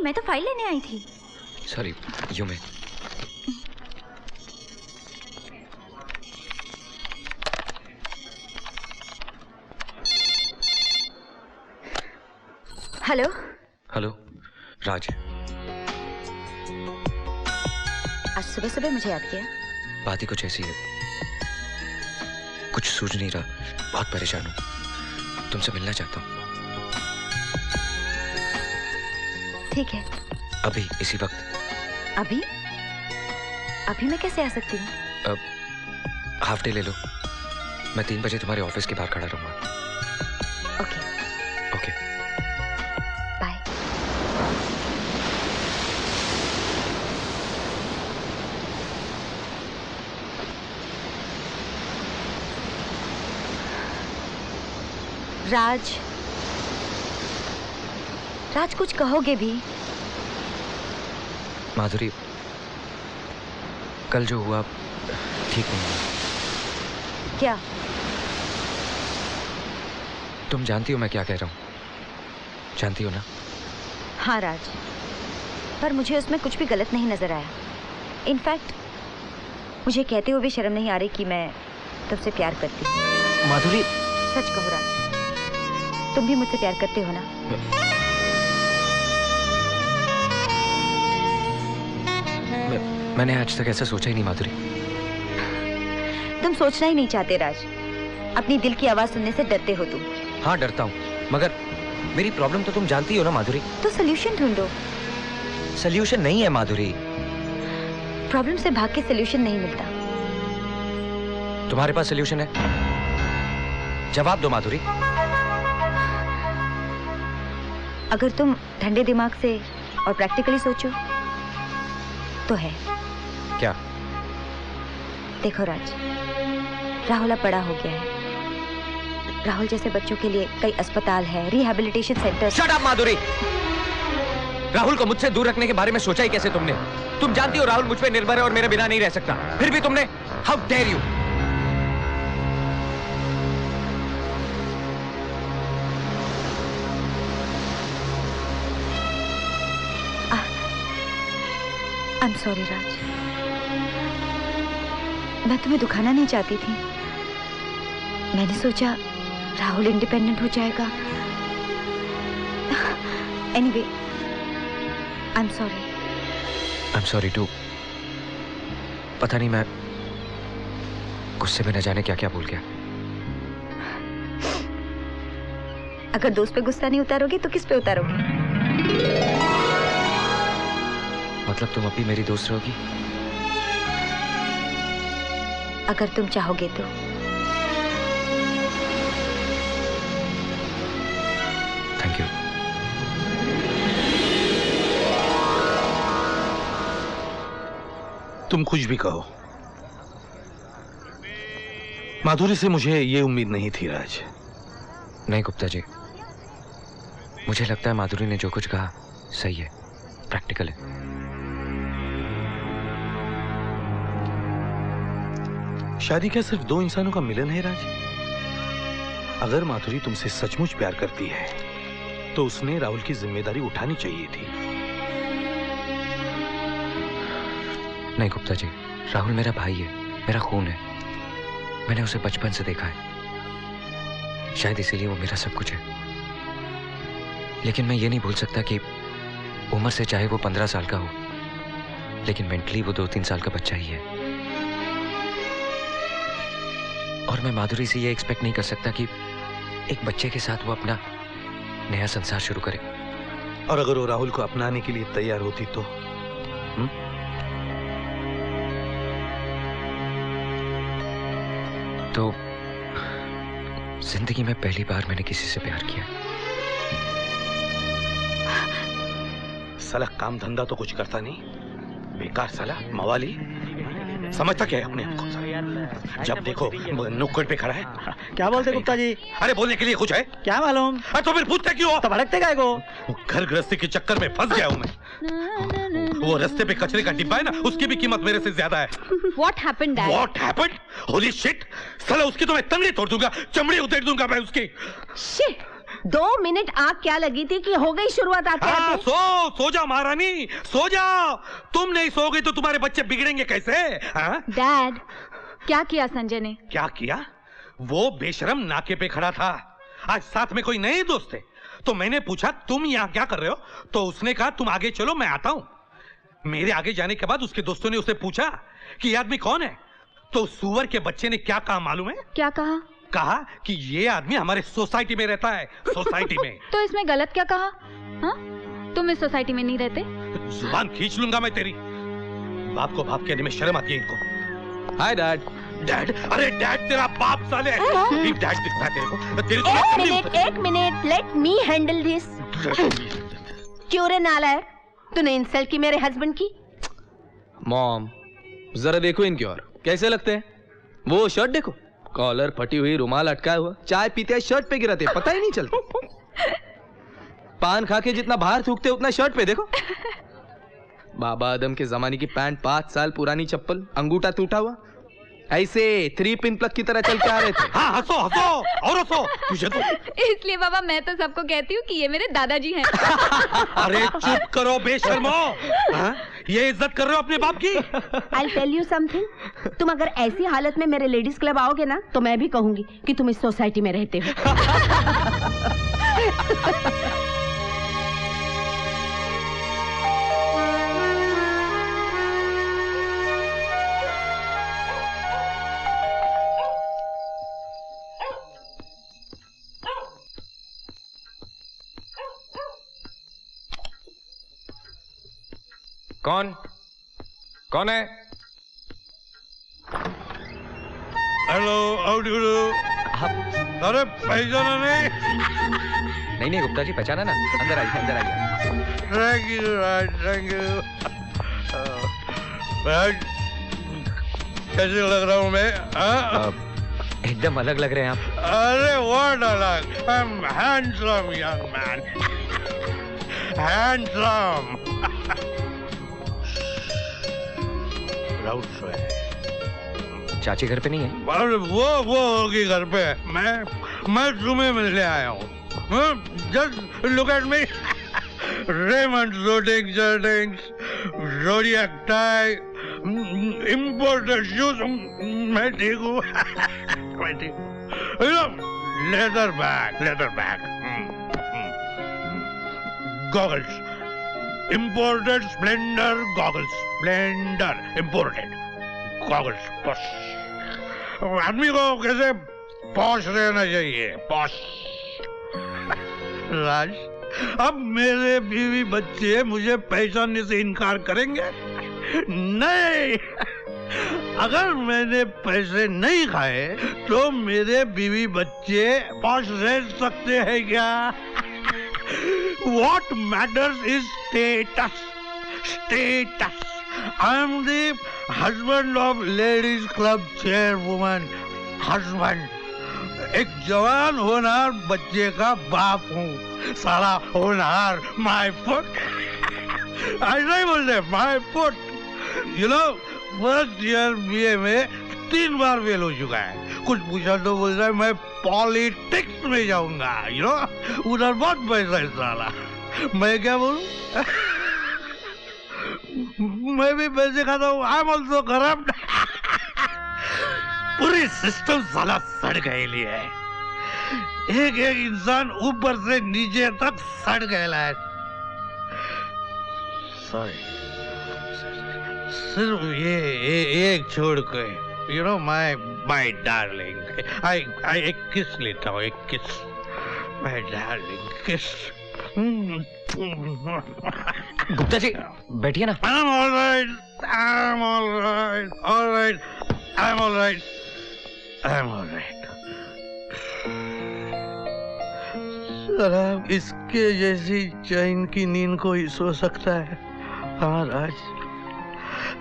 Speaker 14: मैं तो फाइल लेने आई थी।
Speaker 2: सॉरी, यूं में।
Speaker 13: हेलो।
Speaker 2: हेलो राज।
Speaker 13: आज सुबह सुबह मुझे याद किया?
Speaker 2: बात ही कुछ ऐसी है, कुछ सूझ नहीं रहा, बहुत परेशान हूँ, तुमसे मिलना चाहता हूँ।
Speaker 13: ठीक है।
Speaker 2: अभी इसी वक्त?
Speaker 13: अभी? अभी मैं कैसे आ सकती हूँ?
Speaker 2: हाफ डे ले लो, मैं 3 बजे तुम्हारे ऑफिस के बाहर खड़ा रहूंगा।
Speaker 13: ओके।
Speaker 2: ओके।
Speaker 13: बाय। राज, राज कुछ कहोगे भी?
Speaker 2: माधुरी, कल जो हुआ ठीक नहीं हुआ।
Speaker 13: क्या?
Speaker 2: तुम जानती हो मैं क्या कह रहा हूँ, जानती हो ना?
Speaker 13: हाँ राज, पर मुझे उसमें कुछ भी गलत नहीं नजर आया। इनफैक्ट मुझे कहते हुए भी शर्म नहीं आ रही कि मैं तुमसे प्यार करती हूँ।
Speaker 2: माधुरी,
Speaker 13: सच कहो राज, तुम भी मुझसे प्यार करते हो ना?
Speaker 2: मैंने आज तक ऐसा सोचा ही नहीं माधुरी।
Speaker 13: तुम सोचना ही नहीं चाहते राज, अपनी दिल की आवाज सुनने से डरते हो तुम।
Speaker 2: हाँ डरता हूँ, मगर मेरी प्रॉब्लम तो तुम जानती हो ना माधुरी।
Speaker 13: तो सोल्यूशन ढूंढो।
Speaker 2: सोल्यूशन नहीं है माधुरी।
Speaker 13: प्रॉब्लम से भाग के सोल्यूशन नहीं मिलता।
Speaker 2: तुम्हारे पास सोल्यूशन है? जवाब दो माधुरी।
Speaker 13: अगर तुम ठंडे दिमाग से और प्रैक्टिकली सोचो तो है।
Speaker 2: क्या?
Speaker 13: देखो राज, राहुल अब बड़ा हो गया है। राहुल जैसे बच्चों के लिए कई अस्पताल है, रिहैबिलिटेशन सेंटर।
Speaker 2: शट अप माधुरी। राहुल को मुझसे दूर रखने के बारे में सोचा ही कैसे तुमने? तुम जानती हो राहुल मुझ पे निर्भर है और मेरे बिना नहीं रह सकता, फिर भी तुमने, how dare you.
Speaker 13: I am sorry Raj, मैं तुम्हें दुखाना नहीं चाहती थी। मैंने सोचा राहुल इंडिपेंडेंट हो जाएगा। Anyway, I am sorry.
Speaker 2: I am sorry too. पता नहीं मैं गुस्से में न जाने क्या क्या भूल गया।
Speaker 13: अगर दोस्त पे गुस्सा नहीं उतारोगे तो किस पे उतारोगे?
Speaker 2: मतलब तुम अभी मेरी दोस्त रहोगी?
Speaker 13: अगर तुम चाहोगे तो।
Speaker 2: Thank you.
Speaker 8: तुम कुछ भी कहो, माधुरी से मुझे ये उम्मीद नहीं थी राज।
Speaker 2: नहीं गुप्ता जी, मुझे लगता है माधुरी ने जो कुछ कहा सही है, प्रैक्टिकल है।
Speaker 8: शादी क्या सिर्फ 2 इंसानों का मिलन है राज? अगर माधुरी तुमसे सचमुच प्यार करती है तो उसने राहुल की जिम्मेदारी उठानी चाहिए थी।
Speaker 2: नहीं गुप्ता जी, राहुल मेरा भाई है, मेरा खून है। मैंने उसे बचपन से देखा है, शायद इसीलिए वो मेरा सब कुछ है। लेकिन मैं ये नहीं भूल सकता कि उम्र से चाहे वो 15 साल का हो, लेकिन मेंटली वो 2-3 साल का बच्चा ही है। और मैं माधुरी से ये एक्सपेक्ट नहीं कर सकता कि एक बच्चे के साथ वो अपना नया संसार शुरू करे।
Speaker 8: और अगर वो राहुल को अपनाने के लिए तैयार होती तो?
Speaker 2: तो जिंदगी में पहली बार मैंने किसी से प्यार किया।
Speaker 8: साला काम धंधा तो कुछ करता नहीं, बेकार साला मवाली। समझता क्या है अपने आप को? जब देखो नुक्कड़ पे खड़ा है।
Speaker 12: क्या बोलते गुप्ता जी?
Speaker 8: अरे बोलने के लिए कुछ है?
Speaker 12: क्या मालूम?
Speaker 8: तो फिर पूछते क्यों?
Speaker 12: तो भड़कते काय को?
Speaker 8: घर गृहस्थी के चक्कर में फंस गया हूँ मैं। वो रास्ते पे कचरे का डिब्बा है ना, उसकी भी कीमत मेरे से ज्यादा है।
Speaker 14: What happened, Dad?
Speaker 8: What happened? Holy shit! साला उसकी तो मैं तंगड़ी तोड़ दूंगा, चमड़ी उधेड़ दूंगा मैं उसकी।
Speaker 9: Shit! 2 मिनट आग क्या लगी थी कि हो गई शुरुआत आते आते?
Speaker 8: सो जा महारानी, सो जाओ। तुम नहीं सोओगे तो तुम्हारे बच्चे बिगड़ेंगे कैसे?
Speaker 14: डैड, क्या किया संजय ने?
Speaker 8: क्या किया? वो बेशरम नाके पे खड़ा था। आज साथ में कोई नए दोस्त थे तो मैंने पूछा तुम यहाँ क्या कर रहे हो, तो उसने कहा तुम आगे चलो मैं आता हूँ। मेरे आगे जाने के बाद उसके दोस्तों ने उसे पूछा कि ये आदमी कौन है, तो सुअर के बच्चे ने क्या कहा मालूम है?
Speaker 14: क्या कहा?
Speaker 8: कहा कि ये आदमी हमारे सोसाइटी में रहता है, सोसाइटी में।
Speaker 14: तो इसमें गलत क्या कहा? हाँ? तुम इस सोसाइटी में नहीं रहते?
Speaker 8: जुबान खींच लूंगा मैं तेरी। बाप को बाप कहने में शर्म आती है इनको।
Speaker 16: Hi dad.
Speaker 8: डैड? अरे डैड तेरा बाप साले। एक डैड दिखता है तेरे को। तेरी तो
Speaker 9: एक minute, let me handle this. क्यों रे नालायक, तूने इंसल्ट की मेरे हस्बैंड की?
Speaker 16: मॉम जरा देखो इनकी ओर, कैसे लगते हैं? वो शर्ट देखो, कॉलर फटी हुई, रुमाल अटकाया हुआ, चाय पीते शर्ट पे गिराते, पता ही नहीं चलता। पान खा के जितना बाहर थूकते उतना शर्ट पे देखो। बाबा आदम के जमाने की पैंट, 5 साल पुरानी चप्पल, अंगूठा टूटा हुआ, ऐसे 3 पिन प्लग की तरह चल के आ रहे थे।
Speaker 8: हाँ, हंसो हंसो और हंसो। तुझे तो
Speaker 14: इसलिए बाबा मैं तो सबको कहती हूँ कि ये मेरे दादाजी हैं।
Speaker 8: अरे चुप करो बेशर्मो। हाँ? ये इज्जत कर रहे हो अपने बाप की?
Speaker 9: I'll tell you something, तुम अगर ऐसी हालत में मेरे लेडीज क्लब आओगे ना तो मैं भी कहूंगी कि तुम इस सोसाइटी में रहते हो।
Speaker 2: कौन है?
Speaker 8: Hello, how do do? अरे पहचाना
Speaker 2: नहीं गुप्ता जी, पहचाना ना। अंदर आइए।
Speaker 8: Thank you. कैसे लग रहा हूँ मैं?
Speaker 2: एकदम अलग लग रहे हैं आप।
Speaker 8: अरे व्हाट अलग? I am handsome young man, handsome.
Speaker 2: चाची घर पे नहीं है?
Speaker 8: अरे वो होगी घर पे। मैं तुम्हें मिलने आया हूँ। Just look at me. Raymond shooting shirtings, zodiac tie, imported shoes. मैं ठीक हूँ। मैं ठीक हूँ। Leather bag, goggles, imported splendor goggles, splendor imported goggles, posh। आदमी को कैसे पॉश रहना चाहिए, पॉश। राज, अब मेरे बीवी बच्चे मुझे पहचानने से इनकार करेंगे? नहीं। अगर मैंने पैसे नहीं खाए तो मेरे बीवी बच्चे पॉश रह सकते हैं क्या? What matters is status. Status. I am the husband of ladies club chairwoman. Husband. एक जवान होनहार बच्चे का बाप हूँ। साला होनहार, my foot. ऐसा ही बोलते हैं, my foot. You know, first year BA में 3 बार फेल हो चुका है। कुछ पूछा तो बोल रहा है मैं पॉलिटिक्स में जाऊंगा। यू नो, उधर बहुत पैसा है साला। मैं क्या बोलूं? मैं भी पैसे खाता हूँ। I am also corrupt. पूरी सिस्टम साला सड़ गए है। एक इंसान ऊपर से नीचे तक सड़ गया है। सॉरी, सिर्फ ये एक छोड़ के। You know, my darling, I एक किस लेता हूँ, एक किस, my darling, किस।
Speaker 2: गुप्ता जी बैठिए ना।
Speaker 8: I'm all right, I'm all right, all right, I'm all right, I'm all right। साला इसके जैसी चैन की नींद कोई सो सकता है? हाँ राज,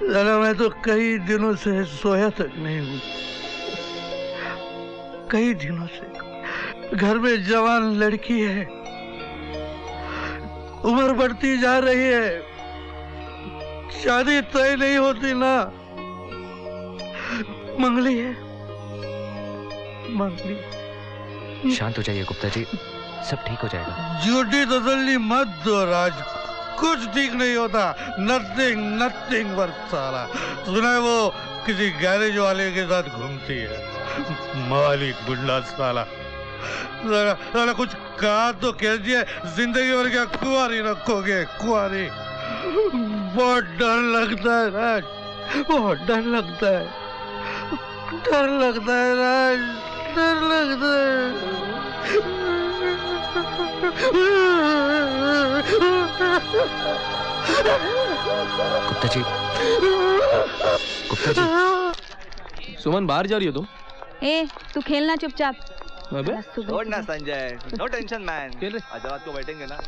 Speaker 8: जरा मैं तो कई दिनों से सोया तक नहीं हूँ। कई दिनों से। घर में जवान लड़की है, उम्र बढ़ती जा रही है, शादी तय नहीं होती ना। मंगली है, मंगली।
Speaker 2: शांत हो जाइए गुप्ता जी, सब ठीक हो जाएगा।
Speaker 8: झूठी तसल्ली मत दो राज, कुछ ठीक नहीं होता। नथिंग वर्क साला। सुना है वो किसी गैरेज वाले के साथ घूमती है, मालिक गुंडा साला। जरा कुछ कहा तो कीजिए, जिंदगी भर क्या कुंवारी रखोगे, कुंवारी। बहुत डर लगता है राज, बहुत डर लगता है, डर लगता है राज, डर लगता है।
Speaker 2: गुप्ता जी, गुप्ता जी।
Speaker 16: सुमन बाहर जा रही हो तुम?
Speaker 14: ए, तू खेलना चुपचाप।
Speaker 17: छोड़ना संजय, नो टेंशन मैन, आज रात को बैठेंगे ना।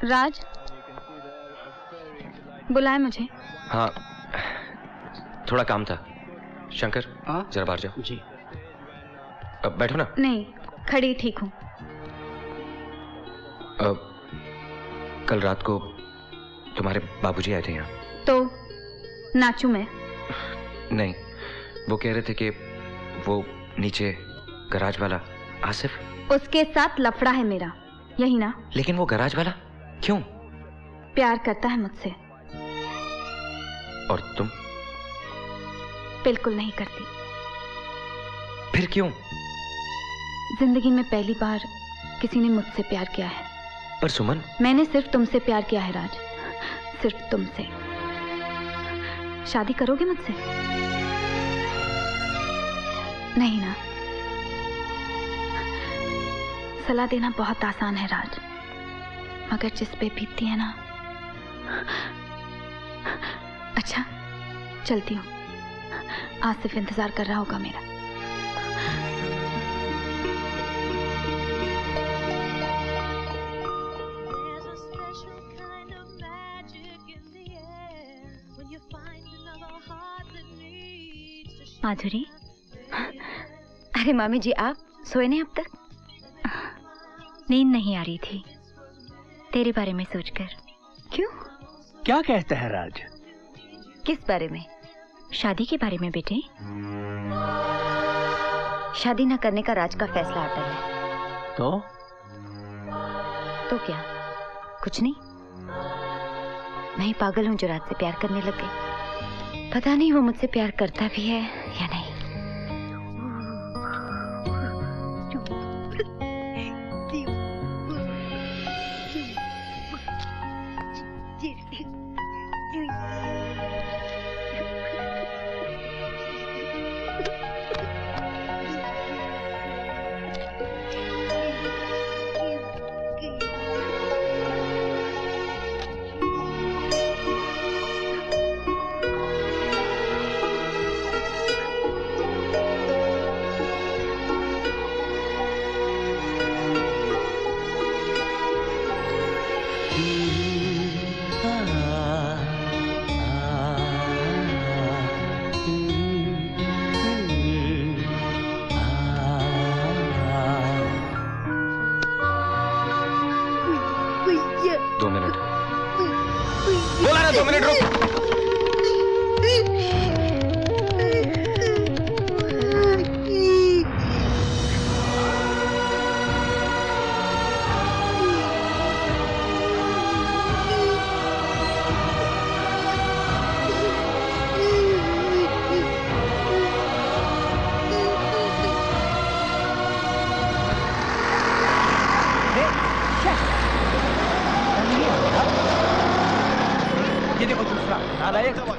Speaker 14: राज बुलाए मुझे।
Speaker 2: हाँ, थोड़ा काम था। शंकर जरा बाहर जाओ।
Speaker 3: जी।
Speaker 2: अब बैठो ना।
Speaker 14: नहीं, खड़ी ठीक हूँ।
Speaker 2: कल रात को तुम्हारे बाबूजी आए थे यहाँ।
Speaker 14: तो नाचू मैं?
Speaker 2: नहीं, वो कह रहे थे कि वो नीचे गराज वाला आसिफ,
Speaker 14: उसके साथ लफड़ा है मेरा, यही ना?
Speaker 2: लेकिन वो गराज वाला क्यों?
Speaker 14: प्यार करता है मुझसे।
Speaker 2: और तुम?
Speaker 14: बिल्कुल नहीं करती।
Speaker 2: फिर क्यों?
Speaker 14: जिंदगी में पहली बार किसी ने मुझसे प्यार किया है।
Speaker 2: पर सुमन,
Speaker 14: मैंने सिर्फ तुमसे प्यार किया है राज, सिर्फ तुमसे। शादी करोगे मुझसे? नहीं ना? सलाह देना बहुत आसान है राज, मगर जिस पे बीतती है ना। अच्छा, चलती हूँ, आसिफ इंतजार कर रहा होगा मेरा।
Speaker 13: माधुरी, अरे मामी जी, आप सोए नहीं अब तक? नींद नहीं आ रही थी तेरे बारे में सोचकर। क्यों?
Speaker 6: क्या कहता है राज?
Speaker 13: किस बारे में? शादी के बारे में बेटे। शादी न करने का राज का फैसला आता है। तो क्या? कुछ नहीं, मैं ही पागल हूं जो राज से प्यार करने लग गई। पता नहीं वो मुझसे प्यार करता भी है या नहीं।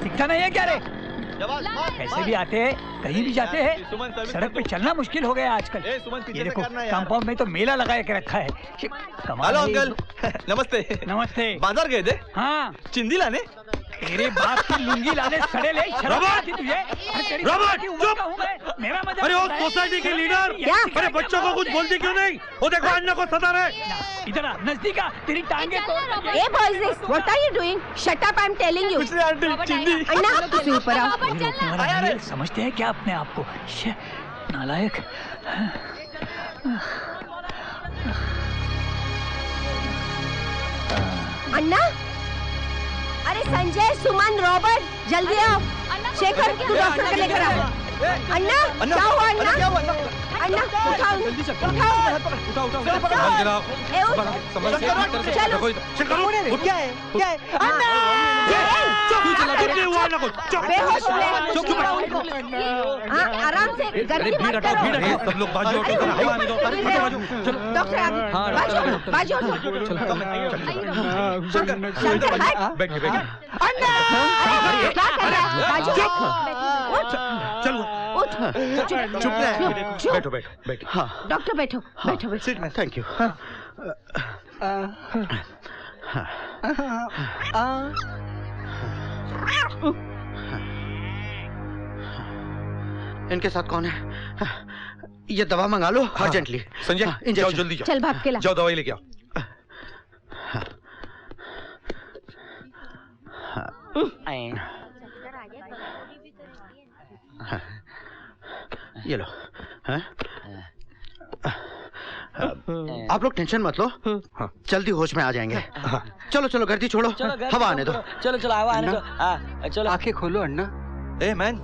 Speaker 6: दिखता नहीं है क्या रे? कैसे भी आते हैं, कहीं भी जाते हैं, सड़क पे चलना मुश्किल हो गया आजकल। ये देखो, कंपाउंड में तो मेला लगा के रखा है।
Speaker 16: हेलो अंकल, नमस्ते।
Speaker 6: नमस्ते।
Speaker 16: बाजार गए थे?
Speaker 6: हाँ।
Speaker 16: चिंदी लाने?
Speaker 6: तेरे बाप की लुंगी लाने सड़े ले। शर्म आती तुझे? मेरा मजाक।
Speaker 8: अरे वो सोसाइटी के लीडर, अरे बच्चों को कुछ बोलती क्यों नहीं? वो देखो अन्ना को सता रहे।
Speaker 6: इधर आ, नजदीक आ, तेरी टांगे तोड़।
Speaker 9: Hey boys, what are you doing? Shut up, I'm telling you. अन्ना, तुझे ऊपर आओ।
Speaker 6: समझते हैं क्या अपने आप को? नालायक।
Speaker 9: अन्ना, अरे संजय, सुमन, रॉबर्ट, जल्दी आओ। शेखर, तू डॉक्टर को लेकर आओ। अन्ना, क्या हुआ अन्ना? अन्ना उठाओ जल्दी चल उठाओ
Speaker 8: संभाल के लाओ संभाल के
Speaker 9: चलो
Speaker 8: देखो
Speaker 4: क्या है अन्ना
Speaker 9: बेहोश आराम से गर्मी मत करो
Speaker 8: सब लोग बाजू हटो हवा आने दो
Speaker 9: डॉक्टर आगे बाजू
Speaker 8: बैठ
Speaker 9: अन्ना क्या कर रहा है बाजू
Speaker 8: चलो
Speaker 9: उठ
Speaker 4: चुप रहे
Speaker 8: बैठो बैठो
Speaker 4: हाँ
Speaker 9: डॉक्टर बैठो बैठो
Speaker 4: सीट में थैंक यू इनके साथ कौन है? ये दवा मंगा लो अर्जेंटली।
Speaker 8: संजय जाओ जल्दी जाओ।
Speaker 9: चल भाग के ला।
Speaker 8: जाओ दवाई लेके आओ।
Speaker 4: ये लो। आप लोग टेंशन मत लो, जल्दी होश में आ जाएंगे। चलो चलो गर्दी छोड़ो, हवा आने दो।
Speaker 12: चलो चलो हवा आने दो। चलो
Speaker 4: आंखें खोलो अन्ना।
Speaker 17: ए मैन,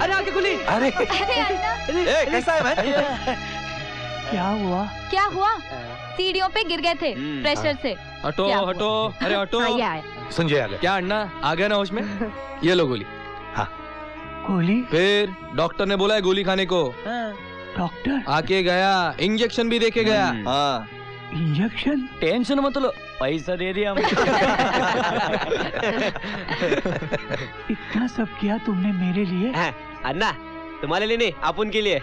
Speaker 12: अरे आंखें खुली।
Speaker 17: अरे
Speaker 14: अरे अन्ना
Speaker 17: ए कैसा है मैन?
Speaker 6: क्या हुआ?
Speaker 14: क्या हुआ? सीढ़ियों पे गिर गए थे प्रेशर से।
Speaker 16: हटो हटो, अरे हटो।
Speaker 8: संजय आ गया।
Speaker 16: क्या अन्ना आ गया ना होश में? ये लो गोली।
Speaker 8: हाँ
Speaker 6: गोली?
Speaker 16: फिर डॉक्टर ने बोला है गोली खाने को।
Speaker 6: डॉक्टर
Speaker 16: आके गया, इंजेक्शन भी देके गया।
Speaker 17: हाँ
Speaker 6: इंजेक्शन?
Speaker 12: टेंशन मत लो, पैसा दे दिया हमने।
Speaker 6: इतना सब किया तुमने मेरे लिए?
Speaker 15: अन्ना तुम्हारे लिए नहीं, आप उनके लिए।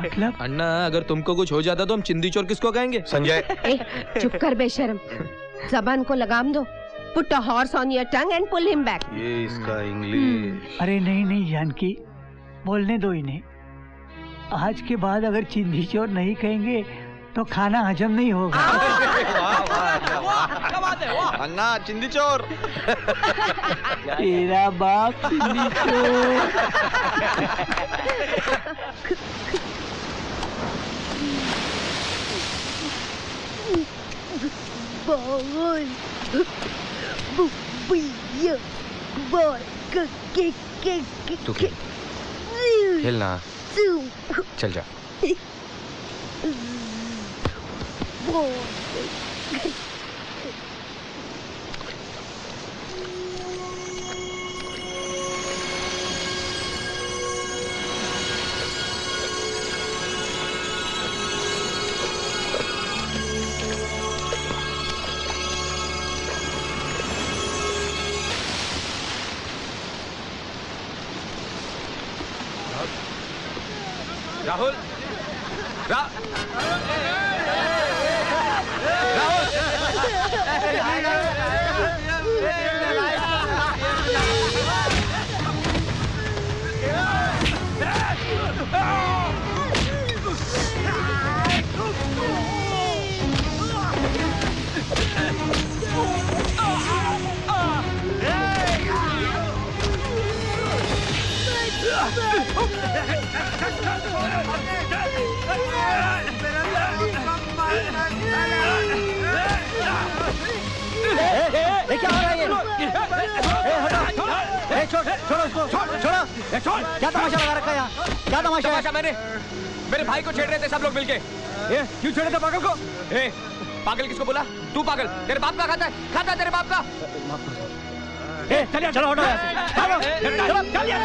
Speaker 6: मतलब
Speaker 16: अन्ना अगर तुमको कुछ हो जाता तो हम चिंदी चोर किसको कहेंगे?
Speaker 8: संजय
Speaker 9: चुप कर बेशरम, जबान को लगाम दो। Put a horse on your tongue and pull him back.
Speaker 8: ये इसका इंग्लिश।
Speaker 6: अरे नहीं नहीं जानकी, बोलने दो इन्हें। आज के बाद अगर चिंदी चोर नहीं कहेंगे तो खाना हजम नहीं होगा।
Speaker 17: अन्ना चिंदी चोर।
Speaker 6: तेरा बाप चिंदी चोर।
Speaker 2: तू खेलना, चल जा।
Speaker 5: राहुल
Speaker 12: क्या हो रहा है ये? छोड़ो इसको, छोड़ो। क्या तमाशा लगा रखा है यहाँ? क्या तमाशा है?
Speaker 2: मैंने मेरे भाई को छेड़ रहे थे सब लोग मिलके।
Speaker 12: क्यों छेड़े थे पागल को?
Speaker 2: पागल किसको बोला? तू पागल? तेरे बाप का खाता है तेरे बाप का।
Speaker 12: चलिए चलो हटो यहाँ से। चलो चलिए।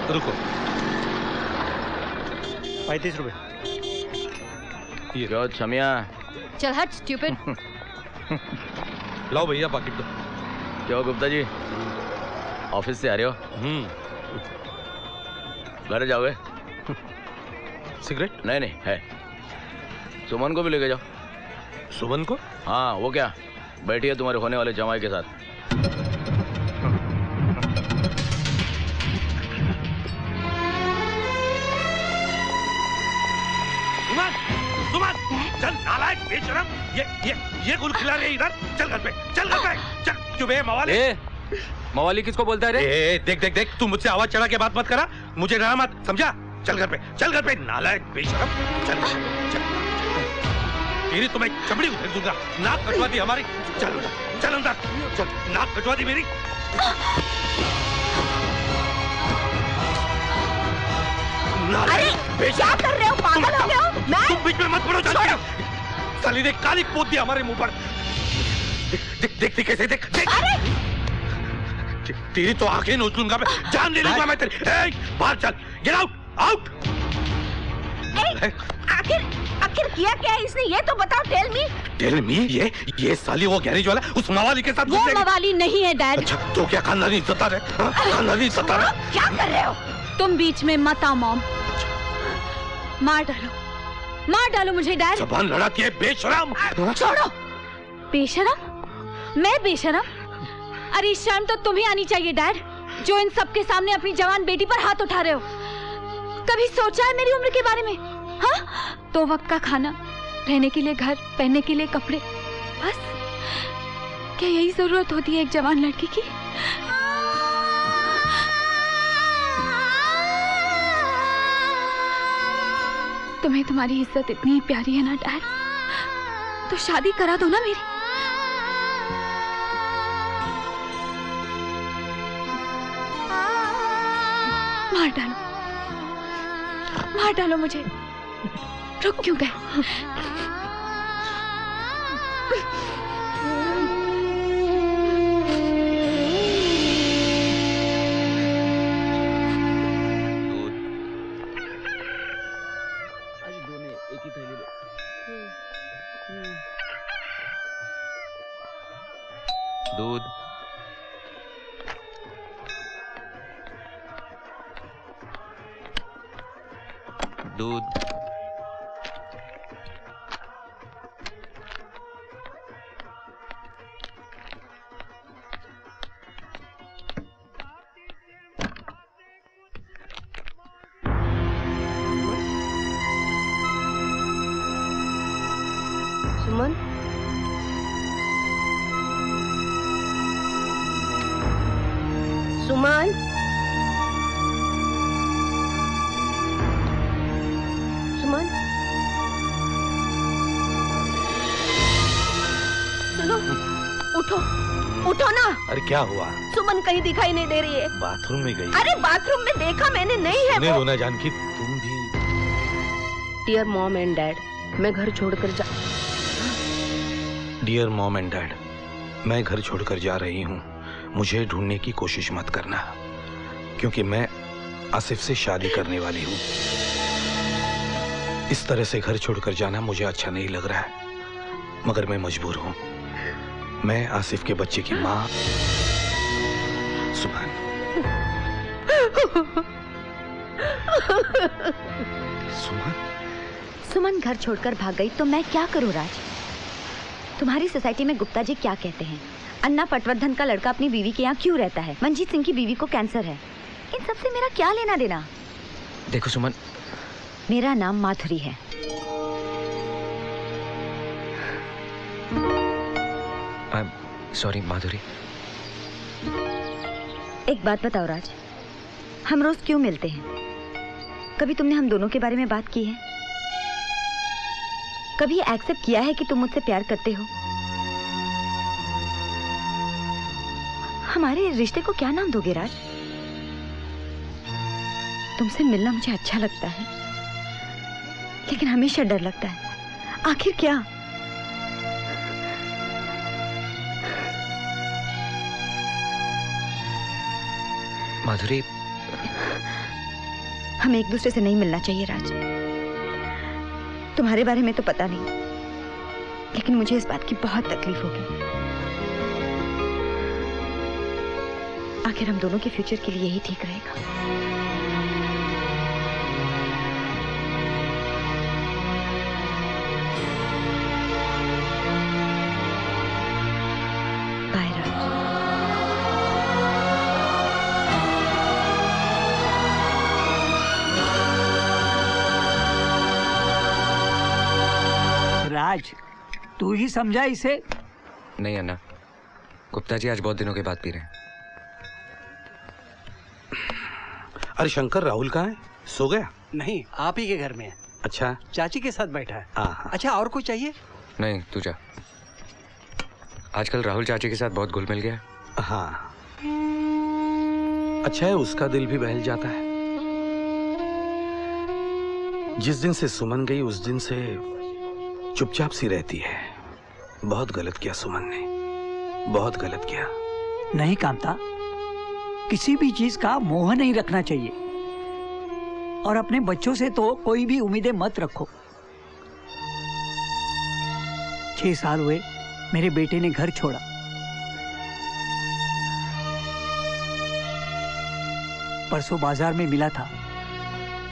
Speaker 8: रुको।
Speaker 12: 35 रुपए।
Speaker 5: क्यों छमिया?
Speaker 14: चल हट स्टूपिड।
Speaker 8: लाओ भैया पाकिट दो।
Speaker 5: क्यों गुप्ता जी, ऑफिस से आ रहे हो? घर जाओगे?
Speaker 8: सिगरेट?
Speaker 5: नहीं है। सुमन को भी लेके जाओ।
Speaker 8: सुमन को?
Speaker 5: हाँ, वो क्या बैठी है तुम्हारे होने वाले जमाई के साथ।
Speaker 8: सुमन चल नालायक बेशरम, ये गुल खिला रही इधर। चल घर पे चल चुप है मवाली।
Speaker 2: मवाली किसको बोलता है रे?
Speaker 8: देख तू मुझसे आवाज चढ़ा के बात मत करा, मुझे डरा मत, समझा? चल घर पे नालायक बेशरम। चल तेरी तो मैं चमड़ी उधेड़ दूंगा। नाक कटवा दी हमारी। चल चल अंदर चल, नाक कटवा दी मेरी।
Speaker 9: अरे क्या कर रहे हो, पागल हो गए हो? मैं
Speaker 8: तुम बीच में मत पड़ो। साली ने काली पोत दिया हमारे मुंह पर। देख देख कैसे देख देख। तेरी तो आंखें नोच लूंगा मैं, जान ले लूंगा मैं तेरी। बाहर चल, गेट आउट आउट।
Speaker 9: आखिर किया क्या है इसने, ये तो बताओ। Tell me.
Speaker 8: ये साली वो गैरेज वाला उस मवाली के साथ
Speaker 14: वो मवाली नहीं है डैड।
Speaker 8: अच्छा तो क्या खानदानी इज्जतदार है? खानदानी इज्जतदार है।
Speaker 9: क्या कर रहे हो
Speaker 14: तुम? बीच में मत आओ मॉम। मार डालो मुझे डैड।
Speaker 8: जबान लड़ाती है बेशरम।
Speaker 14: छोड़ो। बेशरम? मैं बेशरम? अरे शर्म तो तुम्हें आनी चाहिए डैड, जो इन सबके सामने अपनी जवान बेटी पर हाथ उठा रहे हो। कभी सोचा है मेरी उम्र के बारे में? हाँ, 2 वक्त का खाना, रहने के लिए घर, पहनने के लिए कपड़े, बस। क्या यही जरूरत होती है एक जवान लड़की की? तुम्हें तुम्हारी इज्जत इतनी प्यारी है ना डैड, तो शादी करा दो ना मेरी। मार डालो मुझे। रुक क्यों गए?
Speaker 5: दूध। दूध।
Speaker 9: सुमन, सुमन, सुमन, सुनो, उठो ना।
Speaker 8: अरे क्या हुआ?
Speaker 9: सुमन कहीं दिखाई नहीं दे रही है।
Speaker 8: बाथरूम में गई।
Speaker 9: अरे बाथरूम में देखा मैंने, नहीं है वो।
Speaker 8: रोना जानकी, तुम भी।
Speaker 9: डियर मॉम एंड डैड, मैं घर छोड़कर जा।
Speaker 8: डियर मॉम एंड डैड, मैं घर छोड़कर जा रही हूँ। मुझे ढूंढने की कोशिश मत करना, क्योंकि मैं आसिफ से शादी करने वाली हूँ। इस तरह से घर छोड़कर जाना मुझे अच्छा नहीं लग रहा है, मगर मैं मजबूर हूँ। मैं आसिफ के बच्चे की माँ सुमन।
Speaker 13: सुमन घर छोड़कर भाग गई तो मैं क्या करूं राज? तुम्हारी सोसाइटी में गुप्ता जी क्या कहते हैं? अन्ना पटवर्धन का लड़का अपनी बीवी के यहाँ क्यों रहता है? मंजीत सिंह की बीवी को कैंसर है। इन सब से मेरा क्या लेना देना?
Speaker 2: देखो सुमन,
Speaker 13: मेरा नाम माधुरी है।
Speaker 2: सॉरी माधुरी।
Speaker 13: एक बात बताओ राज, हम रोज क्यों मिलते हैं? कभी तुमने हम दोनों के बारे में बात की है? कभी एक्सेप्ट किया है कि तुम मुझसे प्यार करते हो? हमारे रिश्ते को क्या नाम दोगे राज? तुमसे मिलना मुझे अच्छा लगता है, लेकिन हमेशा डर लगता है। आखिर क्या?
Speaker 2: माधुरी,
Speaker 13: हमें एक दूसरे से नहीं मिलना चाहिए राज। तुम्हारे बारे में तो पता नहीं, लेकिन मुझे इस बात की बहुत तकलीफ होगी। आखिर हम दोनों के फ्यूचर के लिए यही ठीक रहेगा। बाय राज।
Speaker 6: राज, तू ही समझा इसे?
Speaker 2: नहीं अन्ना, गुप्ता जी आज बहुत दिनों के बाद पी रहे हैं।
Speaker 8: अरे शंकर, राहुल कहाँ है? सो गया?
Speaker 18: नहीं, आप ही के घर में है।
Speaker 8: अच्छा,
Speaker 18: चाची के साथ बैठा है।
Speaker 8: हाँ।
Speaker 18: अच्छा, और कोई चाहिए?
Speaker 2: नहीं, तू जा। आजकल राहुल चाची के साथ बहुत घुल मिल गया।
Speaker 8: हाँ, अच्छा है, उसका दिल भी बहल जाता है। जिस दिन से सुमन गई उस दिन से चुपचाप सी रहती है। बहुत गलत किया सुमन ने, बहुत गलत किया।
Speaker 6: नहीं कांता, किसी भी चीज का मोह नहीं रखना चाहिए, और अपने बच्चों से तो कोई भी उम्मीदें मत रखो। 6 साल हुए मेरे बेटे ने घर छोड़ा। परसों बाजार में मिला था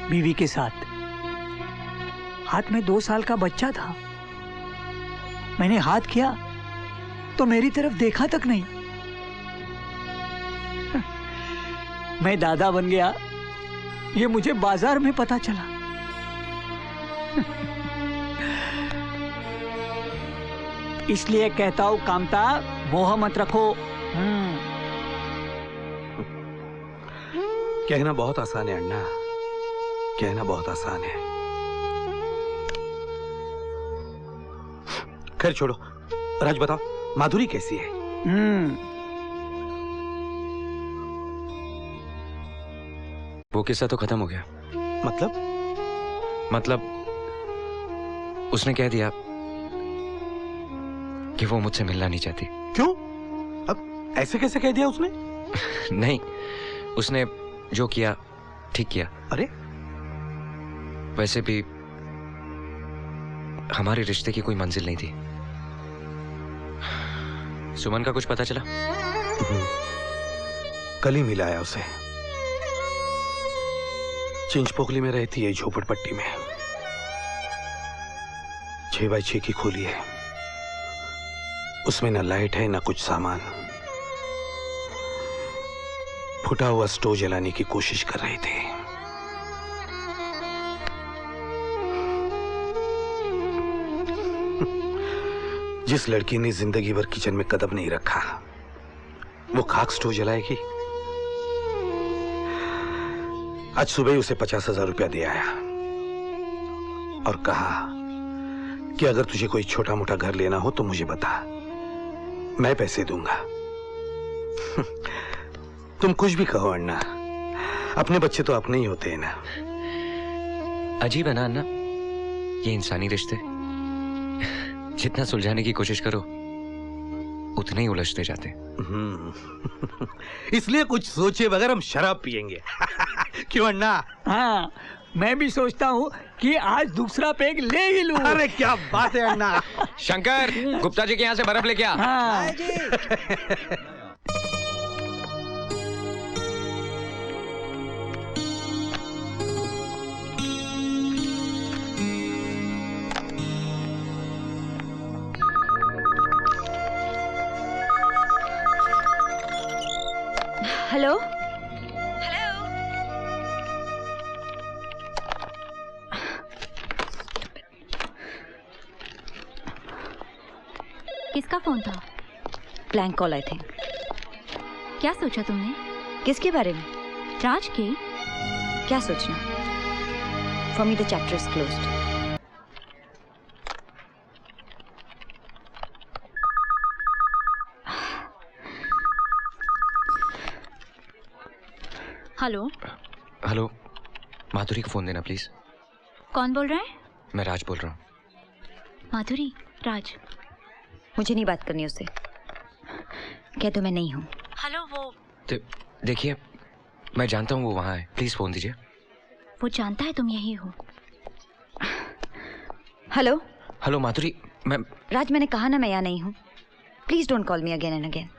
Speaker 6: बीवी के साथ, हाथ में 2 साल का बच्चा था। मैंने हाथ किया तो मेरी तरफ देखा तक नहीं। मैं दादा बन गया ये मुझे बाजार में पता चला। इसलिए कहता हूं कामता, मोह मत रखो।
Speaker 8: कहना बहुत आसान है अन्ना, कहना बहुत आसान है। खैर छोड़ो, राज बताओ माधुरी कैसी है?
Speaker 2: वो किस्सा तो खत्म हो गया। मतलब उसने कह दिया कि वो मुझसे मिलना नहीं चाहती।
Speaker 8: क्यों? अब ऐसे कैसे कह दिया उसने?
Speaker 2: नहीं, उसने जो किया ठीक किया।
Speaker 8: अरे
Speaker 2: वैसे भी हमारे रिश्ते की कोई मंजिल नहीं थी। सुमन का कुछ पता चला?
Speaker 8: कल ही मिलाया उसे। चिंचपोकली में रहती है, झोपड़पट्टी में। 6x6 की खोली है, उसमें न लाइट है न कुछ सामान। फुटा हुआ स्टोव जलाने की कोशिश कर रही थी। जिस लड़की ने जिंदगी भर किचन में कदम नहीं रखा, वो खाक स्टोव जलाएगी। आज सुबह ही उसे 50,000 रुपया दे आया और कहा कि अगर तुझे कोई छोटा मोटा घर लेना हो तो मुझे बता, मैं पैसे दूंगा। तुम कुछ भी कहो अन्ना, अपने बच्चे तो अपने ही होते हैं ना।
Speaker 2: अजीब है ना अन्ना, ये इंसानी रिश्ते जितना सुलझाने की कोशिश करो उतने ही उलझते जाते।
Speaker 8: इसलिए कुछ सोचे बगैर हम शराब पिएंगे। क्यों अन्ना?
Speaker 6: हाँ, मैं भी सोचता हूँ कि आज दूसरा पेग ले ही लूं।
Speaker 8: अरे क्या बात है अन्ना।
Speaker 2: शंकर, गुप्ता जी के यहाँ से बर्फ लेके आ।
Speaker 6: हाँ।
Speaker 13: हेलो,
Speaker 14: किसका फोन था?
Speaker 13: Blank call I think.
Speaker 14: क्या सोचा तुमने?
Speaker 13: किसके बारे में?
Speaker 14: राज के।
Speaker 13: क्या सोचना? For me the chapter is closed.
Speaker 14: Hello.
Speaker 2: Hello, Madhuri को फोन देना प्लीज।
Speaker 14: कौन बोल रहा है?
Speaker 2: मैं राज बोल रहा हूँ।
Speaker 14: माधुरी, राज।
Speaker 13: मुझे नहीं बात करनी उससे, कह दो मैं नहीं हूँ।
Speaker 14: हेलो, वो
Speaker 2: देखिए, मैं जानता हूँ वो वहाँ है, प्लीज फोन दीजिए।
Speaker 14: वो जानता है तुम यही हो।
Speaker 13: हेलो।
Speaker 2: हेलो माधुरी, मैं
Speaker 13: राज, मैंने कहा ना मैं यहाँ नहीं हूँ। Please don't call me again and again.